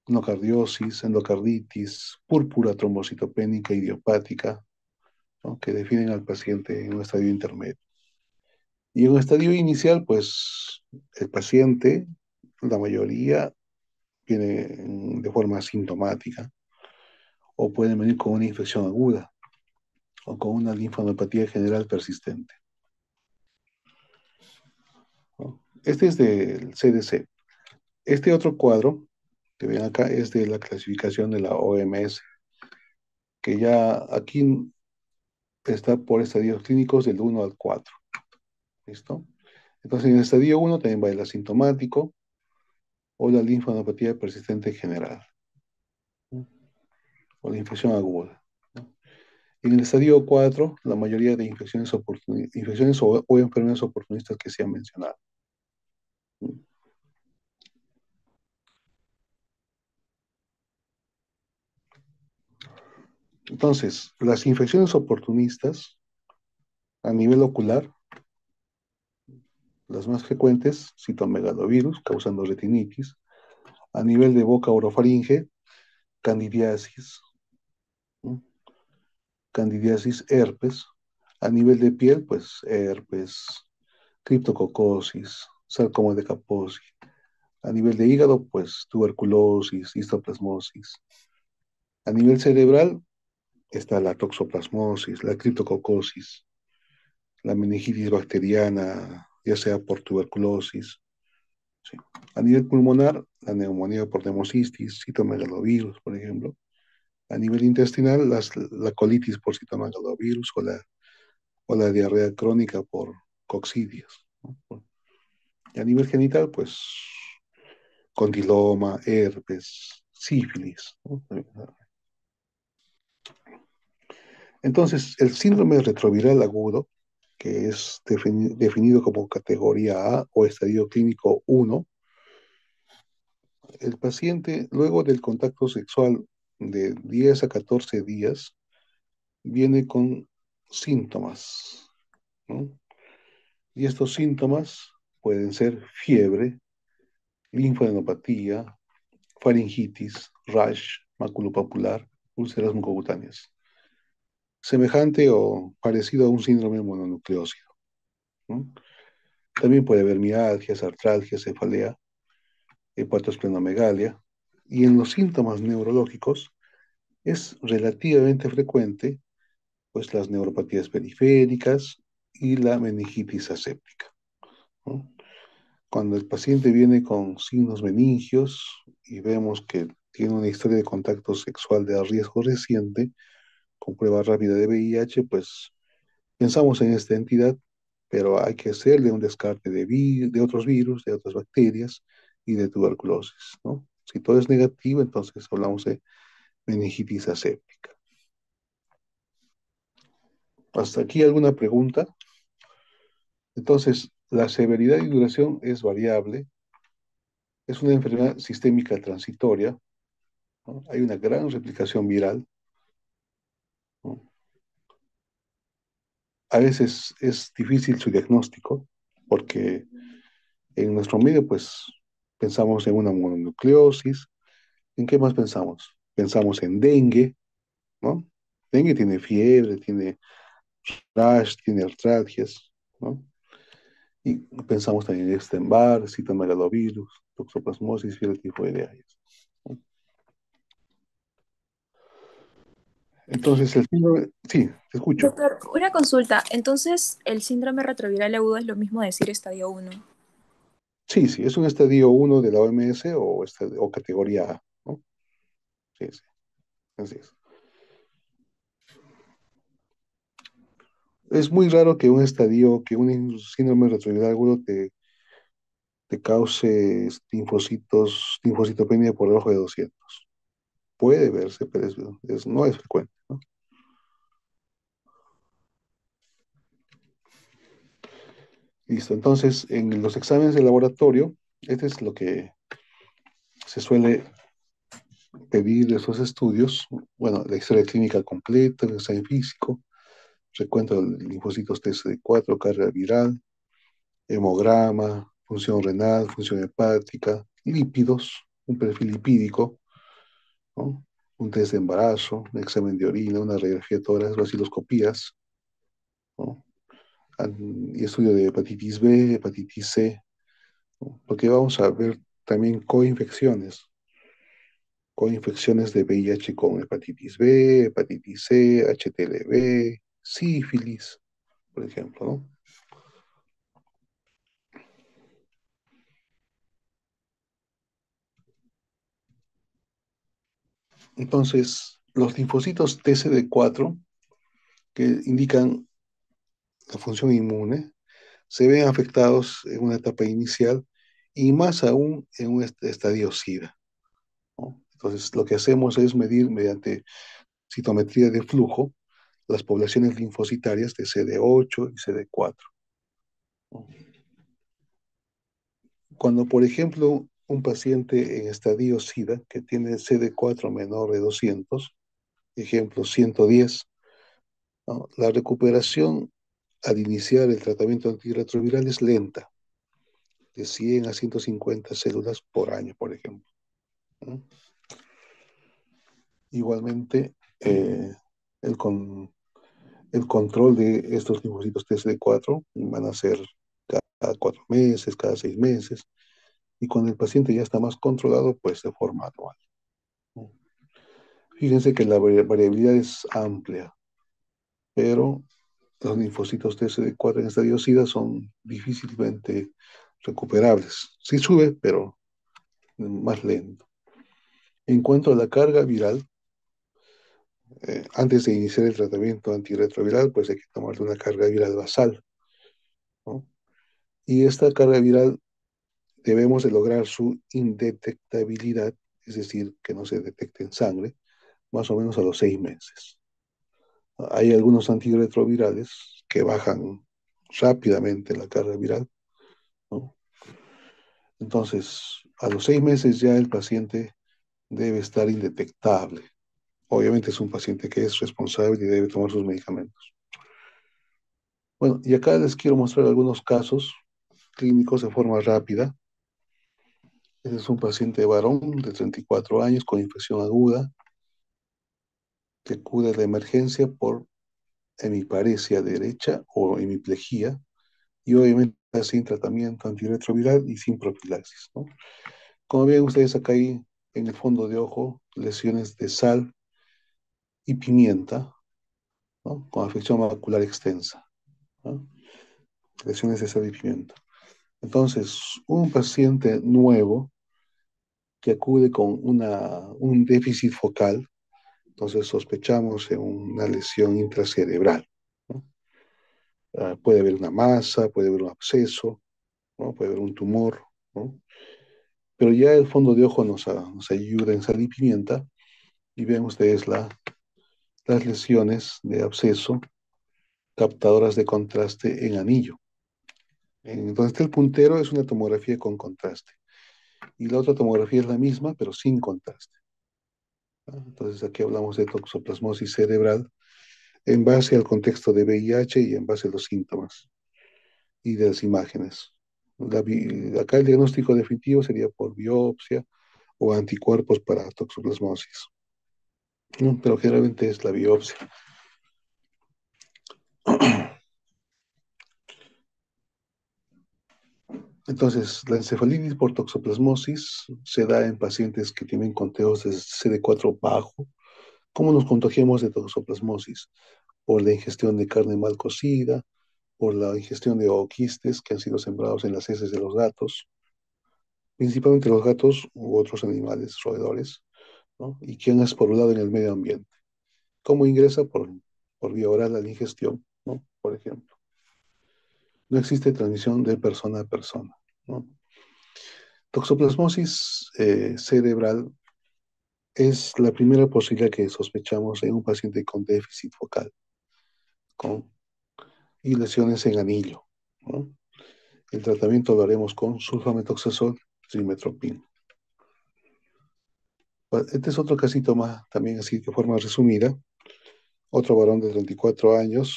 Nocardiosis, endocarditis, púrpura trombocitopénica idiopática, ¿no? Que definen al paciente en un estadio intermedio. Y en un estadio inicial, pues el paciente, la mayoría, viene de forma asintomática o pueden venir con una infección aguda o con una linfadenopatía general persistente, ¿no? Este es del CDC. Este otro cuadro que ven acá es de la clasificación de la OMS, que ya aquí está por estadios clínicos del 1 al 4. ¿Listo? Entonces, en el estadio 1 también va el asintomático o la linfadenopatía persistente general, ¿no? O la infección aguda, ¿no? En el estadio 4, la mayoría de infecciones o enfermedades oportunistas que se han mencionado, ¿no? Entonces, las infecciones oportunistas a nivel ocular, las más frecuentes, citomegalovirus, causando retinitis. A nivel de boca orofaringe, candidiasis, ¿no? Candidiasis herpes. A nivel de piel, pues herpes, criptococosis, sarcoma de Kaposi. A nivel de hígado, pues tuberculosis, histoplasmosis. A nivel cerebral está la toxoplasmosis, la criptococosis, la meningitis bacteriana, ya sea por tuberculosis. Sí. A nivel pulmonar, la neumonía por neumocistis, citomegalovirus, por ejemplo. A nivel intestinal, la colitis por citomegalovirus o la diarrea crónica por coccidios, ¿no? Y a nivel genital, pues condiloma, herpes, sífilis, ¿no? Entonces, el síndrome retroviral agudo, que es definido como categoría A o estadio clínico 1, el paciente, luego del contacto sexual de 10 a 14 días, viene con síntomas, ¿no? Y estos síntomas pueden ser fiebre, linfadenopatía, faringitis, rash, maculopapular, úlceras mucocutáneas, semejante o parecido a un síndrome mononucleósido, ¿no? También puede haber mialgias, artralgias, cefalea, hepatosplenomegalia, y en los síntomas neurológicos es relativamente frecuente pues las neuropatías periféricas y la meningitis aséptica, ¿no? Cuando el paciente viene con signos meningios y vemos que tiene una historia de contacto sexual de riesgo reciente, con prueba rápida de VIH, pues pensamos en esta entidad, pero hay que hacerle un descarte de otros virus, de otras bacterias y de tuberculosis, ¿no? Si todo es negativo, entonces hablamos de meningitis aséptica. ¿Hasta aquí alguna pregunta? Entonces, la severidad y duración es variable, es una enfermedad sistémica transitoria, ¿no? Hay una gran replicación viral, ¿no? A veces es difícil su diagnóstico porque en nuestro medio, pues, pensamos en una mononucleosis. ¿En qué más pensamos? Pensamos en dengue, ¿no? Dengue tiene fiebre, tiene rash, tiene artralgias, ¿no? Y pensamos también en Epstein-Barr, citomegalovirus, toxoplasmosis, fiebre tifoidea. ¿No? Entonces, el síndrome, sí, te escucho. Doctor, una consulta. Entonces, ¿el síndrome retroviral agudo es lo mismo decir estadio uno? Sí, sí, es un estadio uno de la OMS o categoría A, ¿no? Sí, sí, así es. Es muy raro que un síndrome retroviral agudo te cause linfocitopenia por debajo de 200. Puede verse, pero no es frecuente, ¿no? Listo, entonces en los exámenes de laboratorio, este es lo que se suele pedir de esos estudios. Bueno, la historia clínica completa, el examen físico, recuento de linfocitos TCD4, carga viral, hemograma, función renal, función hepática, lípidos, un perfil lipídico, ¿no? Un test de embarazo, un examen de orina, una radiografía de tórax, vaciloscopías, ¿no? Y estudio de hepatitis B, hepatitis C, ¿no? Porque vamos a ver también coinfecciones de VIH con hepatitis B, hepatitis C, HTLV, sífilis, por ejemplo, ¿no? Entonces, los linfocitos TCD4, que indican la función inmune, se ven afectados en una etapa inicial y más aún en un estadio SIDA, ¿no? Entonces, lo que hacemos es medir mediante citometría de flujo las poblaciones linfocitarias de CD8 y CD4, ¿no? Cuando, por ejemplo, un paciente en estadio SIDA que tiene CD4 menor de 200, ejemplo 110, ¿no? La recuperación al iniciar el tratamiento antirretroviral es lenta, de 100 a 150 células por año, por ejemplo, ¿no? Igualmente, el, con, el control de estos linfocitos TCD4 van a ser cada 4 meses, cada 6 meses, y cuando el paciente ya está más controlado, pues de forma anual, ¿no? Fíjense que la variabilidad es amplia, pero los linfocitos TCD4 en estadio SIDA son difícilmente recuperables. Sí sube, pero más lento. En cuanto a la carga viral, antes de iniciar el tratamiento antirretroviral, pues hay que tomar una carga viral basal, ¿no? Y esta carga viral debemos de lograr su indetectabilidad, es decir, que no se detecte en sangre, más o menos a los 6 meses. Hay algunos antirretrovirales que bajan rápidamente la carga viral, ¿no? Entonces, a los 6 meses ya el paciente debe estar indetectable. Obviamente es un paciente que es responsable y debe tomar sus medicamentos. Bueno, y acá les quiero mostrar algunos casos clínicos de forma rápida. Este es un paciente varón de 34 años con infección aguda que acude a la emergencia por hemiparesia derecha o hemiplegia y obviamente sin tratamiento antirretroviral y sin profilaxis, ¿no? Como ven ustedes acá hay en el fondo de ojo lesiones de sal y pimienta, ¿no? Con afección macular extensa, ¿no? Lesiones de sal y pimienta. Entonces, un paciente nuevo que acude con un déficit focal, entonces sospechamos en una lesión intracerebral, ¿no? Puede haber una masa, puede haber un absceso, ¿no? Puede haber un tumor, ¿no? Pero ya el fondo de ojo nos ayuda en sal y pimienta y ven ustedes las lesiones de absceso captadoras de contraste en anillo, En donde está el puntero es una tomografía con contraste. Y la otra tomografía es la misma, pero sin contraste. ¿No? Entonces aquí hablamos de toxoplasmosis cerebral en base al contexto de VIH y en base a los síntomas y de las imágenes. Acá el diagnóstico definitivo sería por biopsia o anticuerpos para toxoplasmosis, ¿no? Pero generalmente es la biopsia. Entonces, la encefalitis por toxoplasmosis se da en pacientes que tienen conteos de CD4 bajo. ¿Cómo nos contagiamos de toxoplasmosis? Por la ingestión de carne mal cocida, por la ingestión de ooquistes que han sido sembrados en las heces de los gatos, principalmente los gatos u otros animales roedores, ¿no? Y que han esporulado en el medio ambiente. ¿Cómo ingresa? Por vía oral a la ingestión, ¿no? Por ejemplo. No existe transmisión de persona a persona, ¿no? Toxoplasmosis cerebral es la primera posibilidad que sospechamos en un paciente con déficit focal con, y lesiones en anillo, ¿no? El tratamiento lo haremos con sulfamethoxazol, trimethoprim. Este es otro casito más, también así de forma resumida. Otro varón de 34 años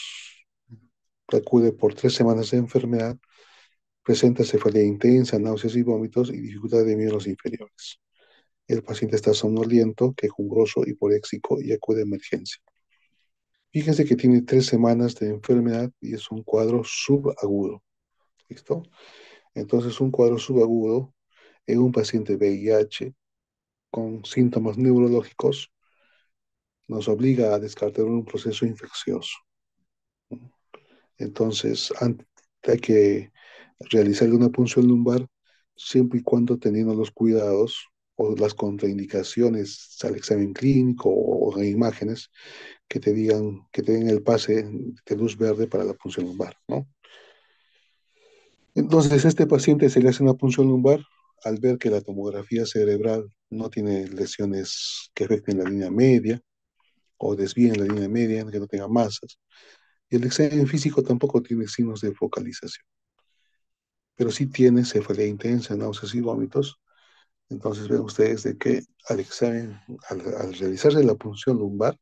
acude por 3 semanas de enfermedad, presenta cefalea intensa, náuseas y vómitos y dificultad de miembros inferiores. El paciente está somnoliento, quejumbroso, hiporéxico y acude a emergencia. Fíjense que tiene 3 semanas de enfermedad y es un cuadro subagudo. ¿Listo? Entonces, un cuadro subagudo en un paciente VIH con síntomas neurológicos nos obliga a descartar un proceso infeccioso. Entonces, hay que realizarle una punción lumbar siempre y cuando teniendo los cuidados o las contraindicaciones al examen clínico o en imágenes que te digan, que te den el pase de luz verde para la punción lumbar, ¿no? Entonces, a este paciente se le hace una punción lumbar al ver que la tomografía cerebral no tiene lesiones que afecten la línea media o desvíen la línea media, que no tenga masas. Y el examen físico tampoco tiene signos de focalización, pero sí tiene cefalea intensa, náuseas y vómitos. Entonces ven ustedes de que al examen, al realizarse la punción lumbar,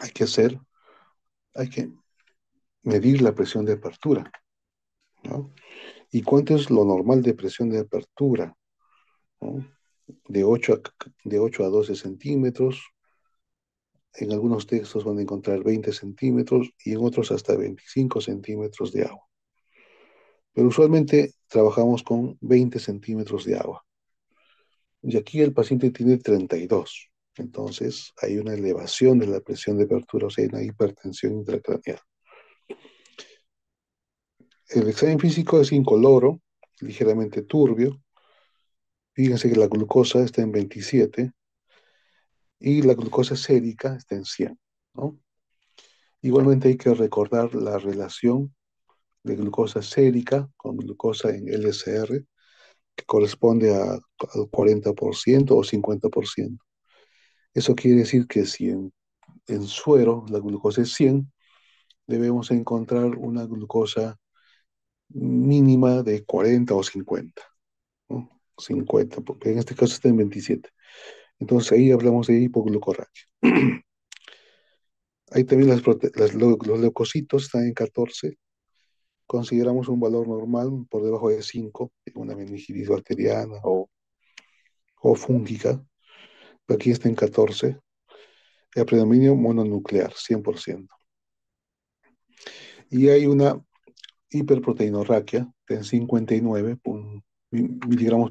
hay que hacer, hay que medir la presión de apertura, ¿no? ¿Y cuánto es lo normal de presión de apertura? ¿No? De 8 a 12 centímetros. En algunos textos van a encontrar 20 centímetros y en otros hasta 25 centímetros de agua. Pero usualmente trabajamos con 20 centímetros de agua. Y aquí el paciente tiene 32. Entonces hay una elevación de la presión de apertura, o sea, hay una hipertensión intracraneal. El examen físico es incoloro, ligeramente turbio. Fíjense que la glucosa está en 27 y la glucosa sérica está en 100, ¿no? Igualmente hay que recordar la relación de glucosa sérica con glucosa en LSR, que corresponde al 40% o 50%. Eso quiere decir que si en suero la glucosa es 100, debemos encontrar una glucosa mínima de 40 o 50, ¿no? 50, porque en este caso está en 27. Entonces ahí hablamos de hipoglucorraquia. Ahí también los leucocitos están en 14. Consideramos un valor normal por debajo de 5 en una meningitis bacteriana o fúngica. Aquí está en 14. El predominio mononuclear, 100%. Y hay una hiperproteinorraquia en 59 miligramos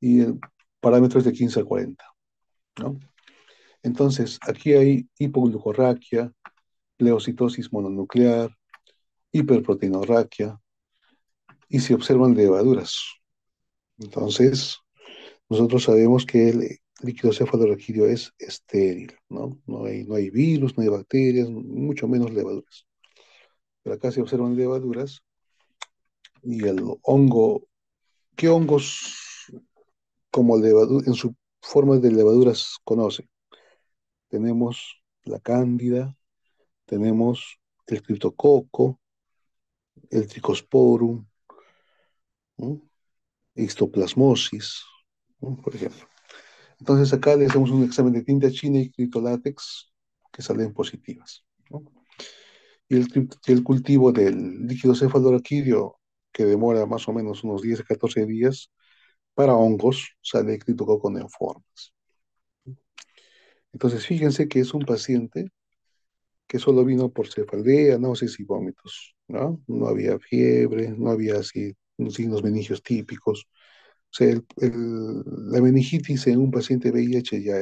y el parámetro es de 15 a 40, ¿no? Entonces, aquí hay hipoglucorraquia, pleocitosis mononuclear, hiperproteinorraquia y se observan levaduras. Entonces, nosotros sabemos que el líquido cefalorraquídeo es estéril, ¿no? No hay virus, no hay bacterias, mucho menos levaduras. Pero acá se observan levaduras y el hongo, ¿qué hongos como levadura, en su forma de levaduras conoce? Tenemos la cándida, tenemos el criptococo, el tricosporum, ¿no? Histoplasmosis, ¿no? Por ejemplo. Entonces acá le hacemos un examen de tinta china y criptolátex que salen positivas, ¿no? Y el cultivo del líquido cefalorraquídeo, que demora más o menos unos 10 a 14 días, para hongos sale criptococo neoformes. Entonces fíjense que es un paciente que solo vino por cefalea, náuseas y vómitos, ¿no? No había fiebre, no había así signos meningios típicos. O sea, la meningitis en un paciente VIH ya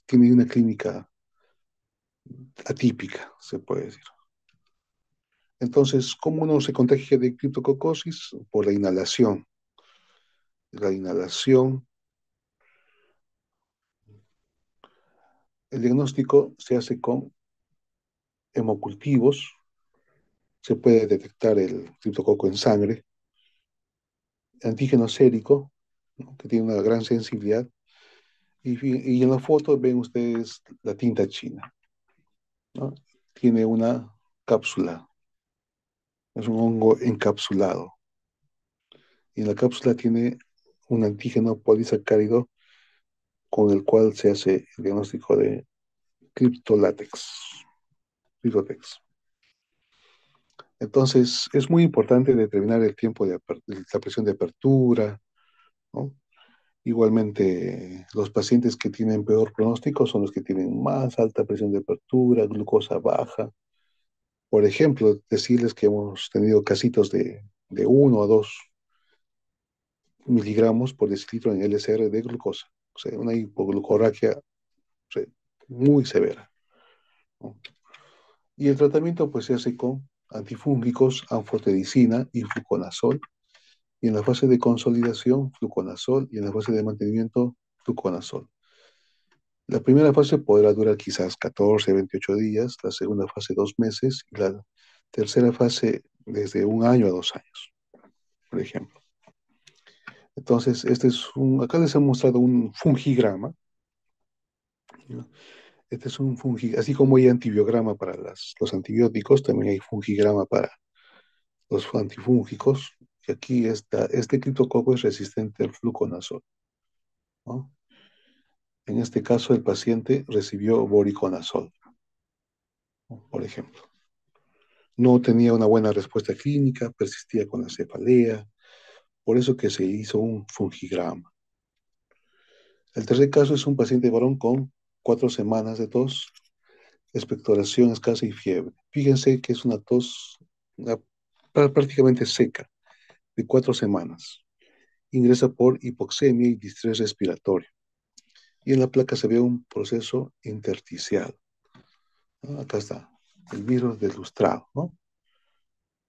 tiene una clínica atípica, se puede decir. Entonces, ¿cómo uno se contagia de criptococosis? Por la inhalación. La inhalación, el diagnóstico se hace con hemocultivos, se puede detectar el criptococo en sangre, antígeno sérico, ¿no? Que tiene una gran sensibilidad, y en la foto ven ustedes la tinta china, ¿no? Tiene una cápsula, es un hongo encapsulado, y en la cápsula tiene un antígeno polisacárido con el cual se hace el diagnóstico de criptolátex, criptotex. Entonces, es muy importante determinar el tiempo de la presión de apertura, ¿no? Igualmente, los pacientes que tienen peor pronóstico son los que tienen más alta presión de apertura, glucosa baja. Por ejemplo, decirles que hemos tenido casitos de 1 a 2 miligramos por decilitro en LSR de glucosa, o sea, una hipoglucorraquia, o sea, muy severa, ¿no? Y el tratamiento pues se hace con antifúngicos, anfotericina y fluconazol. Y en la fase de consolidación, fluconazol. Y en la fase de mantenimiento, fluconazol. La primera fase podrá durar quizás 14, 28 días, la segunda fase 2 meses y la tercera fase desde 1 año a 2 años, por ejemplo. Entonces, acá les he mostrado un fungigrama, ¿no? Este es un fungigrama, así como hay antibiograma para los antibióticos, también hay fungigrama para los antifúngicos. Y aquí este criptococo es resistente al fluconazol, ¿no? En este caso, el paciente recibió voriconazol, ¿no? Por ejemplo. No tenía una buena respuesta clínica, persistía con la cefalea, por eso que se hizo un fungigrama. El tercer caso es un paciente varón con 4 semanas de tos, expectoración escasa y fiebre. Fíjense que es una tos prácticamente seca, de 4 semanas. Ingresa por hipoxemia y distrés respiratorio. Y en la placa se ve un proceso intersticial, ¿no? Acá está, el virus deslustrado, ¿no?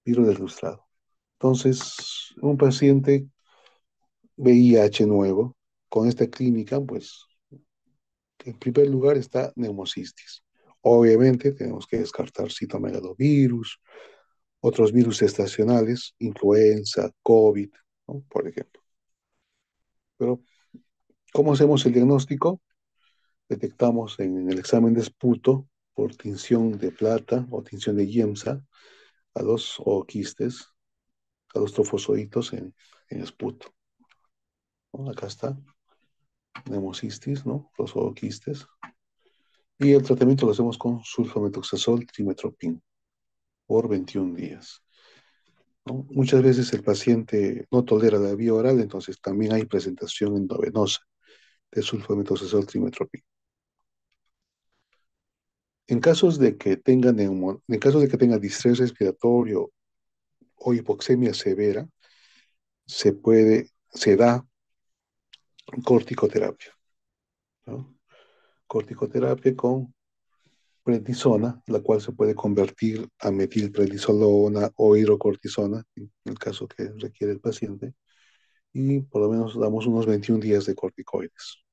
Virus deslustrado. Entonces, un paciente VIH nuevo, con esta clínica, pues, en primer lugar está neumocistis. Obviamente tenemos que descartar citomegalovirus, otros virus estacionales, influenza, COVID, ¿no? Por ejemplo. Pero, ¿cómo hacemos el diagnóstico? Detectamos en el examen de esputo por tinción de plata o tinción de Giemsa a los ooquistes, a los trofozoitos en esputo, ¿no? Acá está, neumocistis, ¿no? Los ooquistes. Y el tratamiento lo hacemos con sulfamethoxazol trimetropin por 21 días, ¿no? Muchas veces el paciente no tolera la vía oral, entonces también hay presentación endovenosa de sulfamethoxazol trimetropin. En casos de que tenga distrés respiratorio o hipoxemia severa, se da corticoterapia, ¿no? Corticoterapia con prednisona, la cual se puede convertir a metilprednisolona o hidrocortisona, en el caso que requiere el paciente, y por lo menos damos unos 21 días de corticoides.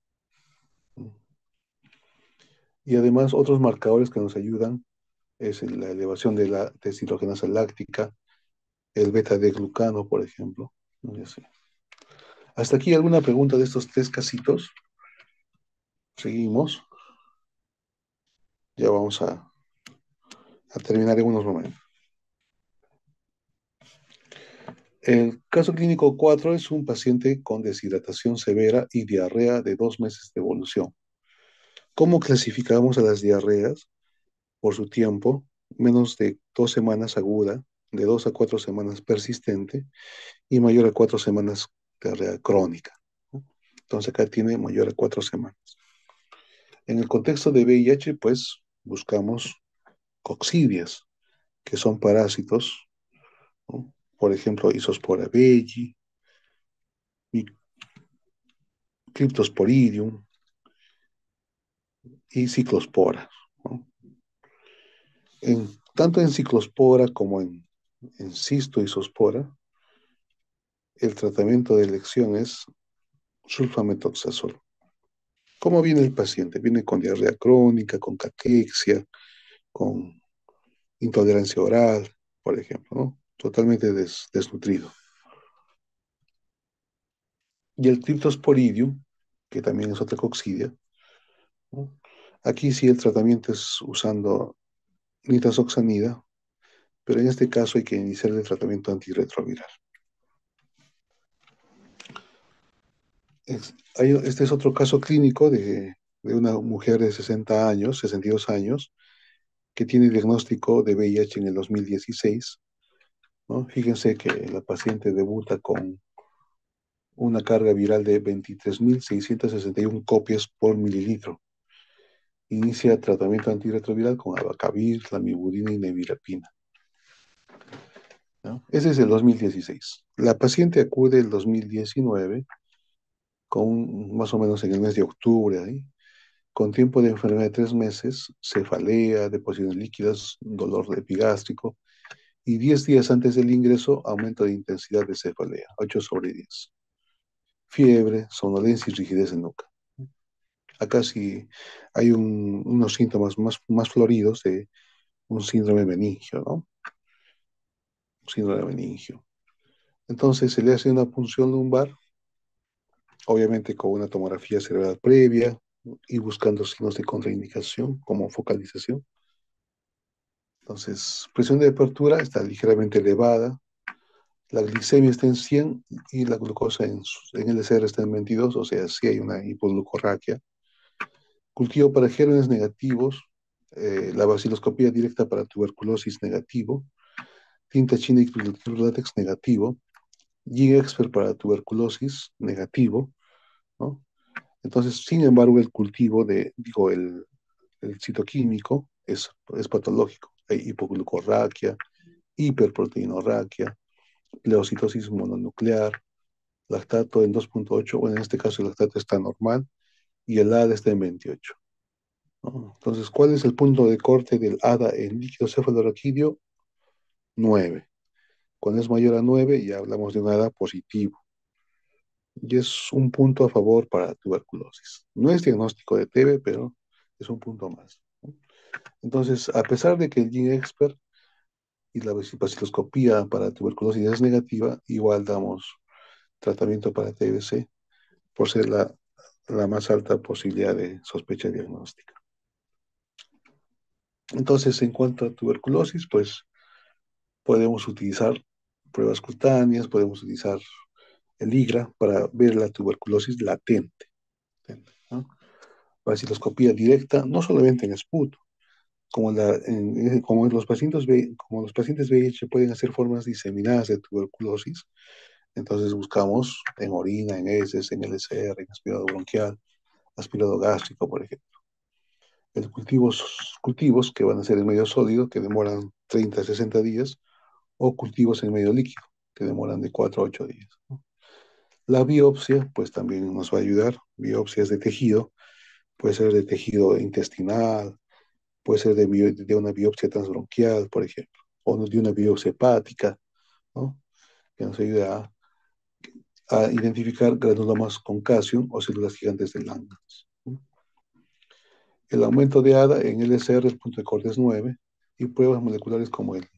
Y además otros marcadores que nos ayudan es la elevación de la deshidrogenasa láctica, el beta-D-glucano, por ejemplo, ¿no? Y así. Hasta aquí alguna pregunta de estos 3 casitos. Seguimos. Ya vamos a terminar en unos momentos. El caso clínico 4 es un paciente con deshidratación severa y diarrea de 2 meses de evolución. ¿Cómo clasificamos a las diarreas? Por su tiempo, menos de 2 semanas aguda, de 2 a 4 semanas persistente y mayor a 4 semanas diarrea crónica, ¿no? Entonces acá tiene mayor a 4 semanas. En el contexto de VIH, pues buscamos coccidias, que son parásitos, ¿no? Por ejemplo, Isospora belli, Cryptosporidium y Ciclospora, ¿no? Tanto en Ciclospora como en Cisto Isospora, el tratamiento de elección es sulfametoxazol. ¿Cómo viene el paciente? Viene con diarrea crónica, con caquexia, con intolerancia oral, por ejemplo, ¿no? Totalmente desnutrido. Y el Cryptosporidium, que también es otra coccidia, ¿no? Aquí sí el tratamiento es usando nitazoxanida, pero en este caso hay que iniciar el tratamiento antirretroviral. Este es otro caso clínico de una mujer de 60 años, 62 años, que tiene diagnóstico de VIH en el 2016, ¿no? Fíjense que la paciente debuta con una carga viral de 23.661 copias por mililitro. Inicia tratamiento antirretroviral con abacavir, lamivudina y nevirapina, ¿no? Ese es el 2016. La paciente acude el 2019, más o menos en el mes de octubre, ahí, con tiempo de enfermedad de 3 meses, cefalea, deposiciones líquidas, dolor epigástrico, y 10 días antes del ingreso, aumento de intensidad de cefalea, 8/10. Fiebre, somnolencia y rigidez en nuca. Acá sí hay unos síntomas más floridos de un síndrome meningio, ¿no? Síndrome meningio. Entonces se le hace una punción lumbar, obviamente con una tomografía cerebral previa y buscando signos de contraindicación como focalización. Entonces, presión de apertura está ligeramente elevada, la glicemia está en 100 y la glucosa en LCR está en 22, o sea, sí hay una hipoglucorraquia. Cultivo para gérmenes negativos, la vaciloscopía directa para tuberculosis negativo, tinta china y látex negativo, G-Expert para tuberculosis negativo, ¿no? Entonces, sin embargo, el cultivo el citoquímico es patológico. Hay hipoglucorraquia, hiperproteinorraquia, pleocitosis mononuclear, lactato en 2,8, bueno, en este caso el lactato está normal y el ADA está en 28, ¿no? Entonces, ¿cuál es el punto de corte del ADA en líquido cefalorraquídeo? 9. Cuando es mayor a 9, ya hablamos de un ADA positivo. Y es un punto a favor para tuberculosis. No es diagnóstico de TB, pero es un punto más, ¿no? Entonces, a pesar de que el GeneXpert y la vaciloscopía para tuberculosis es negativa, igual damos tratamiento para TBC por ser la más alta posibilidad de sospecha diagnóstica. Entonces, en cuanto a tuberculosis, pues podemos utilizar pruebas cutáneas, podemos utilizar el IGRA para ver la tuberculosis latente, ¿no? Vaciloscopía directa, no solamente en esputo, como como los pacientes VIH pueden hacer formas diseminadas de tuberculosis, entonces buscamos en orina, en heces, en LCR, en aspirado bronquial, aspirado gástrico, por ejemplo. El cultivos que van a ser en medio sólido, que demoran 30 a 60 días, o cultivos en medio líquido, que demoran de 4 a 8 días, ¿no? La biopsia, pues también nos va a ayudar. Biopsias de tejido, puede ser de tejido intestinal, puede ser de una biopsia transbronquial, por ejemplo, o de una biopsia hepática, ¿no? Que nos ayuda a identificar granulomas con calcio o células gigantes de Langerhans, ¿no? El aumento de ADA en LSR, el punto de corte es 9, y pruebas moleculares como el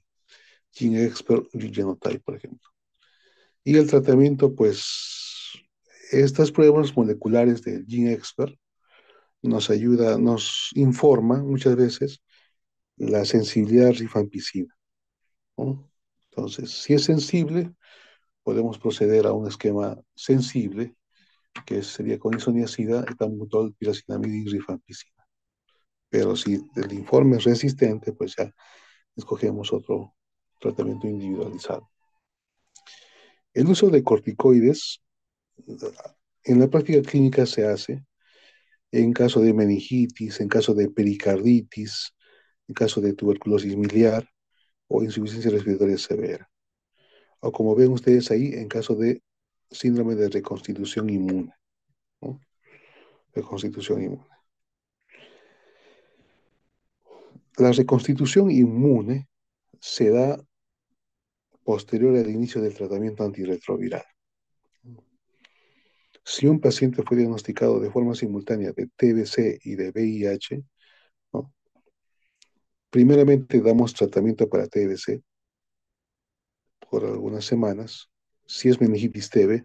GeneXpert Genotype, por ejemplo. Y el tratamiento, pues, estas pruebas moleculares del GeneXpert nos ayuda, nos informa muchas veces la sensibilidad rifampicina, ¿no? Entonces, si es sensible, podemos proceder a un esquema sensible, que sería con isoniazida, etambutol, piracinamida y rifampicina. Pero si el informe es resistente, pues ya escogemos otro tratamiento individualizado. El uso de corticoides en la práctica clínica se hace en caso de meningitis, en caso de pericarditis, en caso de tuberculosis miliar o insuficiencia respiratoria severa. O como ven ustedes ahí, en caso de síndrome de reconstitución inmune, ¿no? Reconstitución inmune. La reconstitución inmune se da posterior al inicio del tratamiento antirretroviral. Si un paciente fue diagnosticado de forma simultánea de TBC y de VIH, ¿no? Primeramente damos tratamiento para TBC por algunas semanas. Si es meningitis TB,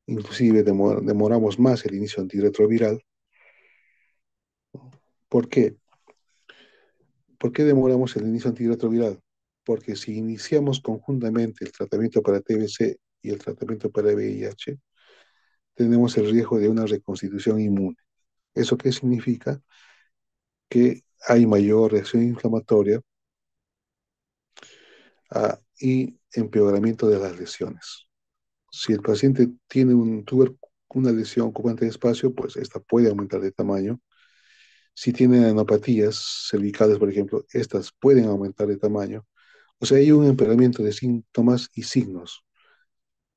inclusive demoramos más el inicio antirretroviral. ¿Por qué? ¿Por qué demoramos el inicio antirretroviral? Porque si iniciamos conjuntamente el tratamiento para TBC y el tratamiento para VIH, tenemos el riesgo de una reconstitución inmune. ¿Eso qué significa? Que hay mayor reacción inflamatoria y empeoramiento de las lesiones. Si el paciente tiene una lesión ocupante de espacio, pues esta puede aumentar de tamaño. Si tiene anopatías cervicales, por ejemplo, estas pueden aumentar de tamaño. O sea, hay un empeoramiento de síntomas y signos.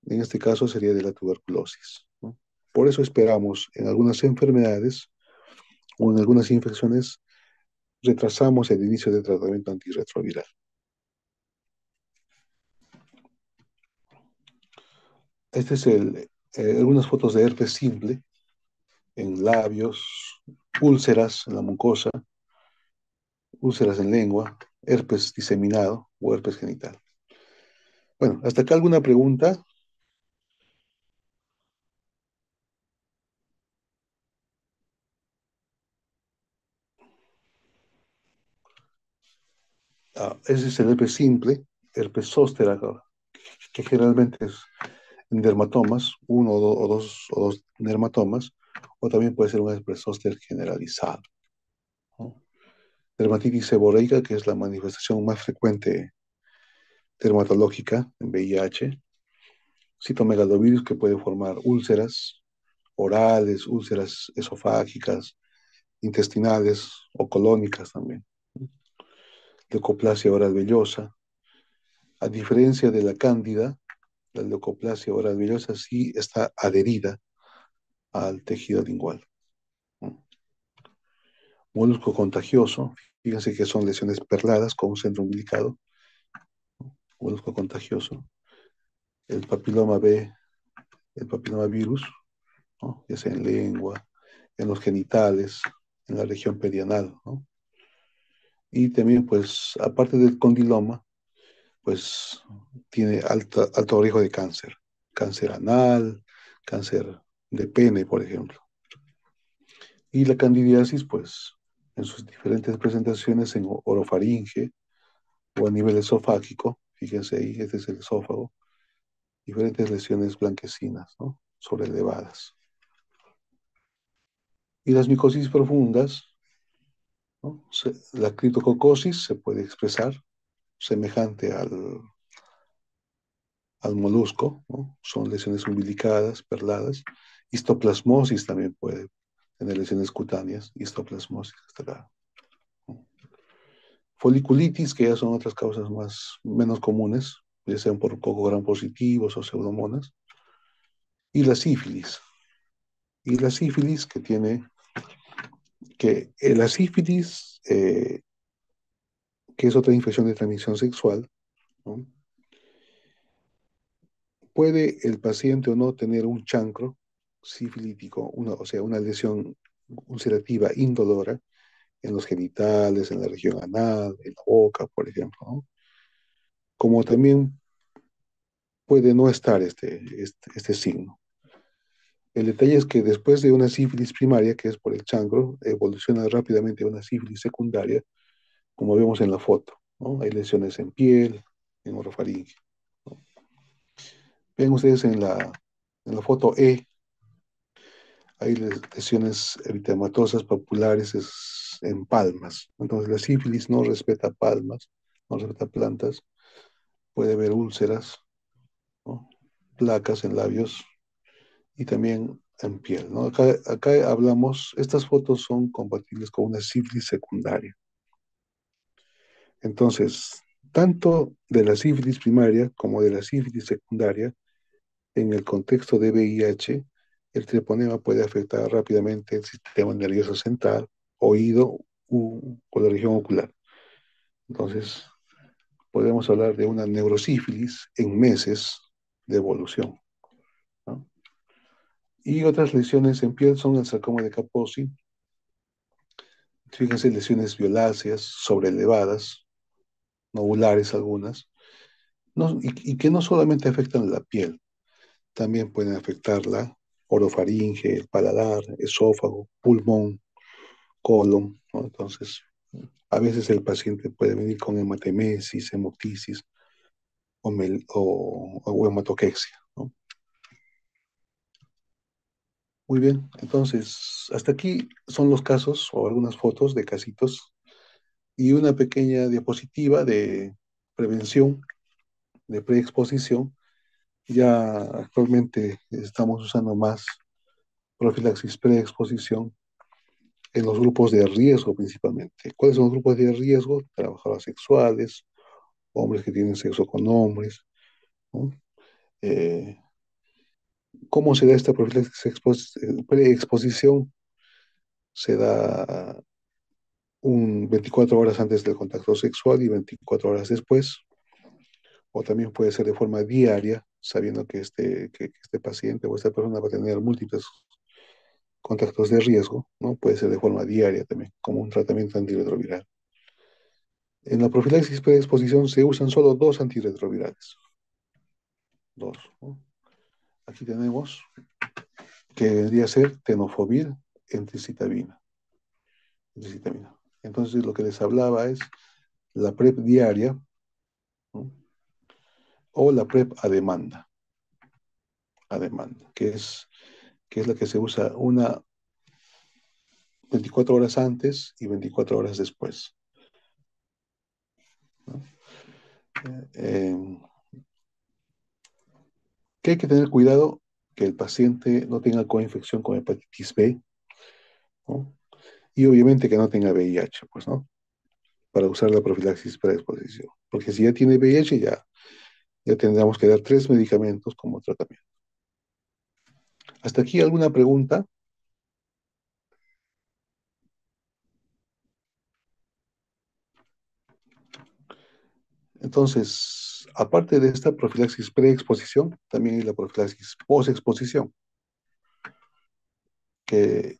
En este caso sería de la tuberculosis, ¿no? Por eso esperamos en algunas enfermedades o en algunas infecciones, retrasamos el inicio del tratamiento antirretroviral. Este es algunas fotos de herpes simple en labios, úlceras en la mucosa, úlceras en lengua, herpes diseminado o herpes genital. Bueno, hasta acá alguna pregunta. Ese es el herpes simple, herpes zóster, que generalmente es en dermatomas, uno o dos dermatomas, o también puede ser un herpes zóster generalizado, ¿no? Dermatitis seborreica, que es la manifestación más frecuente dermatológica en VIH, citomegalovirus, que puede formar úlceras orales, úlceras esofágicas, intestinales o colónicas también. Leucoplasia oral vellosa. A diferencia de la cándida, la leucoplasia oral vellosa sí está adherida al tejido lingual, ¿no? Molusco contagioso. Fíjense que son lesiones perladas con un centro umbilicado. Molusco contagioso. El papiloma B, el papiloma virus, ¿no? Ya sea en lengua, en los genitales, en la región perianal, ¿no? Y también, pues, aparte del condiloma, pues tiene alto riesgo de cáncer. Cáncer anal, cáncer de pene, por ejemplo. Y la candidiasis, pues, en sus diferentes presentaciones en orofaringe o a nivel esofágico, fíjense ahí, este es el esófago, diferentes lesiones blanquecinas, ¿no? Sobrelevadas. Y las micosis profundas, ¿no? La criptococosis se puede expresar semejante al molusco, ¿no? Son lesiones umbilicadas, perladas. Histoplasmosis también puede tener lesiones cutáneas, histoplasmosis hasta acá, ¿no? Foliculitis, que ya son otras causas menos comunes, ya sean por coco gram positivos o pseudomonas. Y la sífilis. Y la sífilis la sífilis, que es otra infección de transmisión sexual, ¿no? Puede el paciente o no tener un chancro sifilítico, o sea, una lesión ulcerativa indolora en los genitales, en la región anal, en la boca, por ejemplo, ¿no? Como también puede no estar este signo. El detalle es que después de una sífilis primaria, que es por el chancro, evoluciona rápidamente a una sífilis secundaria, como vemos en la foto, ¿no? Hay lesiones en piel, en orofaringe, ¿no? Ven ustedes en la foto E, hay lesiones eritematosas papulares en palmas. Entonces, la sífilis no respeta palmas, no respeta plantas, puede haber úlceras, ¿no? Placas en labios y también en piel, ¿no? Acá hablamos, estas fotos son compatibles con una sífilis secundaria. Entonces, tanto de la sífilis primaria como de la sífilis secundaria, en el contexto de VIH, el treponema puede afectar rápidamente el sistema nervioso central, oído o la región ocular. Entonces, podemos hablar de una neurosífilis en meses de evolución, ¿no? Y otras lesiones en piel son el sarcoma de Kaposi. Fíjense, lesiones violáceas, sobreelevadas, nodulares algunas, y que no solamente afectan la piel, también pueden afectar la orofaringe, el paladar, esófago, pulmón, colon, ¿no? Entonces, a veces el paciente puede venir con hematemesis, hemoptisis o hematoquexia, ¿no? Muy bien, entonces, hasta aquí son los casos o algunas fotos de casitos y una pequeña diapositiva de prevención, de preexposición. Ya actualmente estamos usando más profilaxis preexposición en los grupos de riesgo principalmente. ¿Cuáles son los grupos de riesgo? Trabajadoras sexuales, hombres que tienen sexo con hombres, ¿no? Eh, ¿Cómo se da esta profilaxis preexposición? Se da 24 horas antes del contacto sexual y 24 horas después, o también puede ser de forma diaria, sabiendo que este paciente o esta persona va a tener múltiples contactos de riesgo, ¿no? Puede ser de forma diaria también, como un tratamiento antirretroviral. En la profilaxis preexposición se usan solo dos antirretrovirales, dos, ¿no? Aquí tenemos que vendría a ser tenofovir entricitabina, entricitabina. Entonces, lo que les hablaba es la PrEP diaria, ¿no? O la PrEP a demanda, que es la que se usa 24 horas antes y 24 horas después, ¿no? Eh, que hay que tener cuidado que el paciente no tenga coinfección con hepatitis B, ¿no? Y obviamente que no tenga VIH, pues, ¿no? Para usar la profilaxis para exposición. Porque si ya tiene VIH, ya tendríamos que dar tres medicamentos como tratamiento. ¿Hasta aquí alguna pregunta? Entonces, aparte de esta profilaxis preexposición, también hay la profilaxis posexposición, que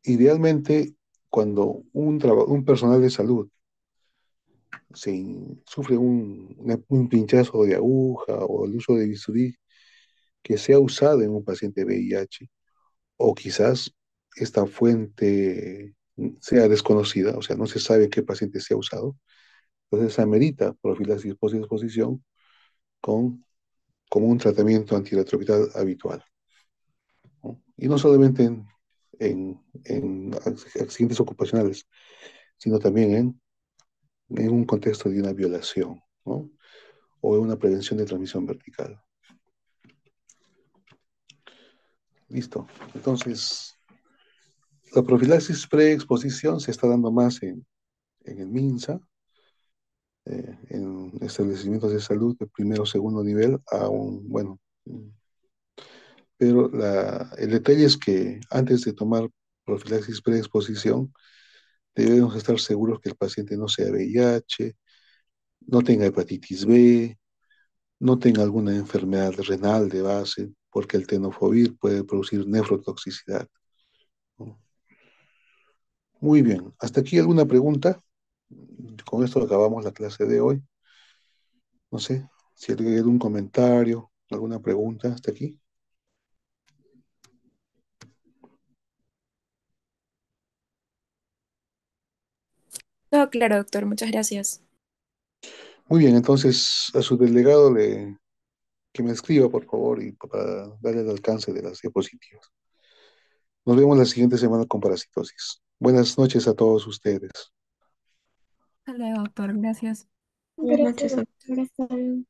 idealmente cuando un personal de salud sufre un pinchazo de aguja o el uso de bisturí que sea usado en un paciente VIH, o quizás esta fuente sea desconocida, o sea, no se sabe qué paciente se ha usado, entonces amerita profilaxis post-exposición con, como un tratamiento antirretroviral habitual, ¿no? Y no solamente en accidentes ocupacionales, sino también en un contexto de una violación, ¿no? O en una prevención de transmisión vertical. Listo. Entonces, la profilaxis preexposición se está dando más en el MINSA, en establecimientos de salud de primero o segundo nivel, bueno, pero el detalle es que antes de tomar profilaxis preexposición, debemos estar seguros que el paciente no sea VIH, no tenga hepatitis B, no tenga alguna enfermedad renal de base, porque el tenofovir puede producir nefrotoxicidad, ¿no? Muy bien, ¿hasta aquí alguna pregunta? Con esto acabamos la clase de hoy. No sé si hay algún comentario, alguna pregunta hasta aquí. Todo claro, doctor. Muchas gracias. Muy bien, entonces a su delegado que me escriba, por favor, y para darle el alcance de las diapositivas. Nos vemos la siguiente semana con parasitosis. Buenas noches a todos ustedes. Hasta luego, doctor. Gracias. Buenas Gracias, noches. doctor. Hasta luego.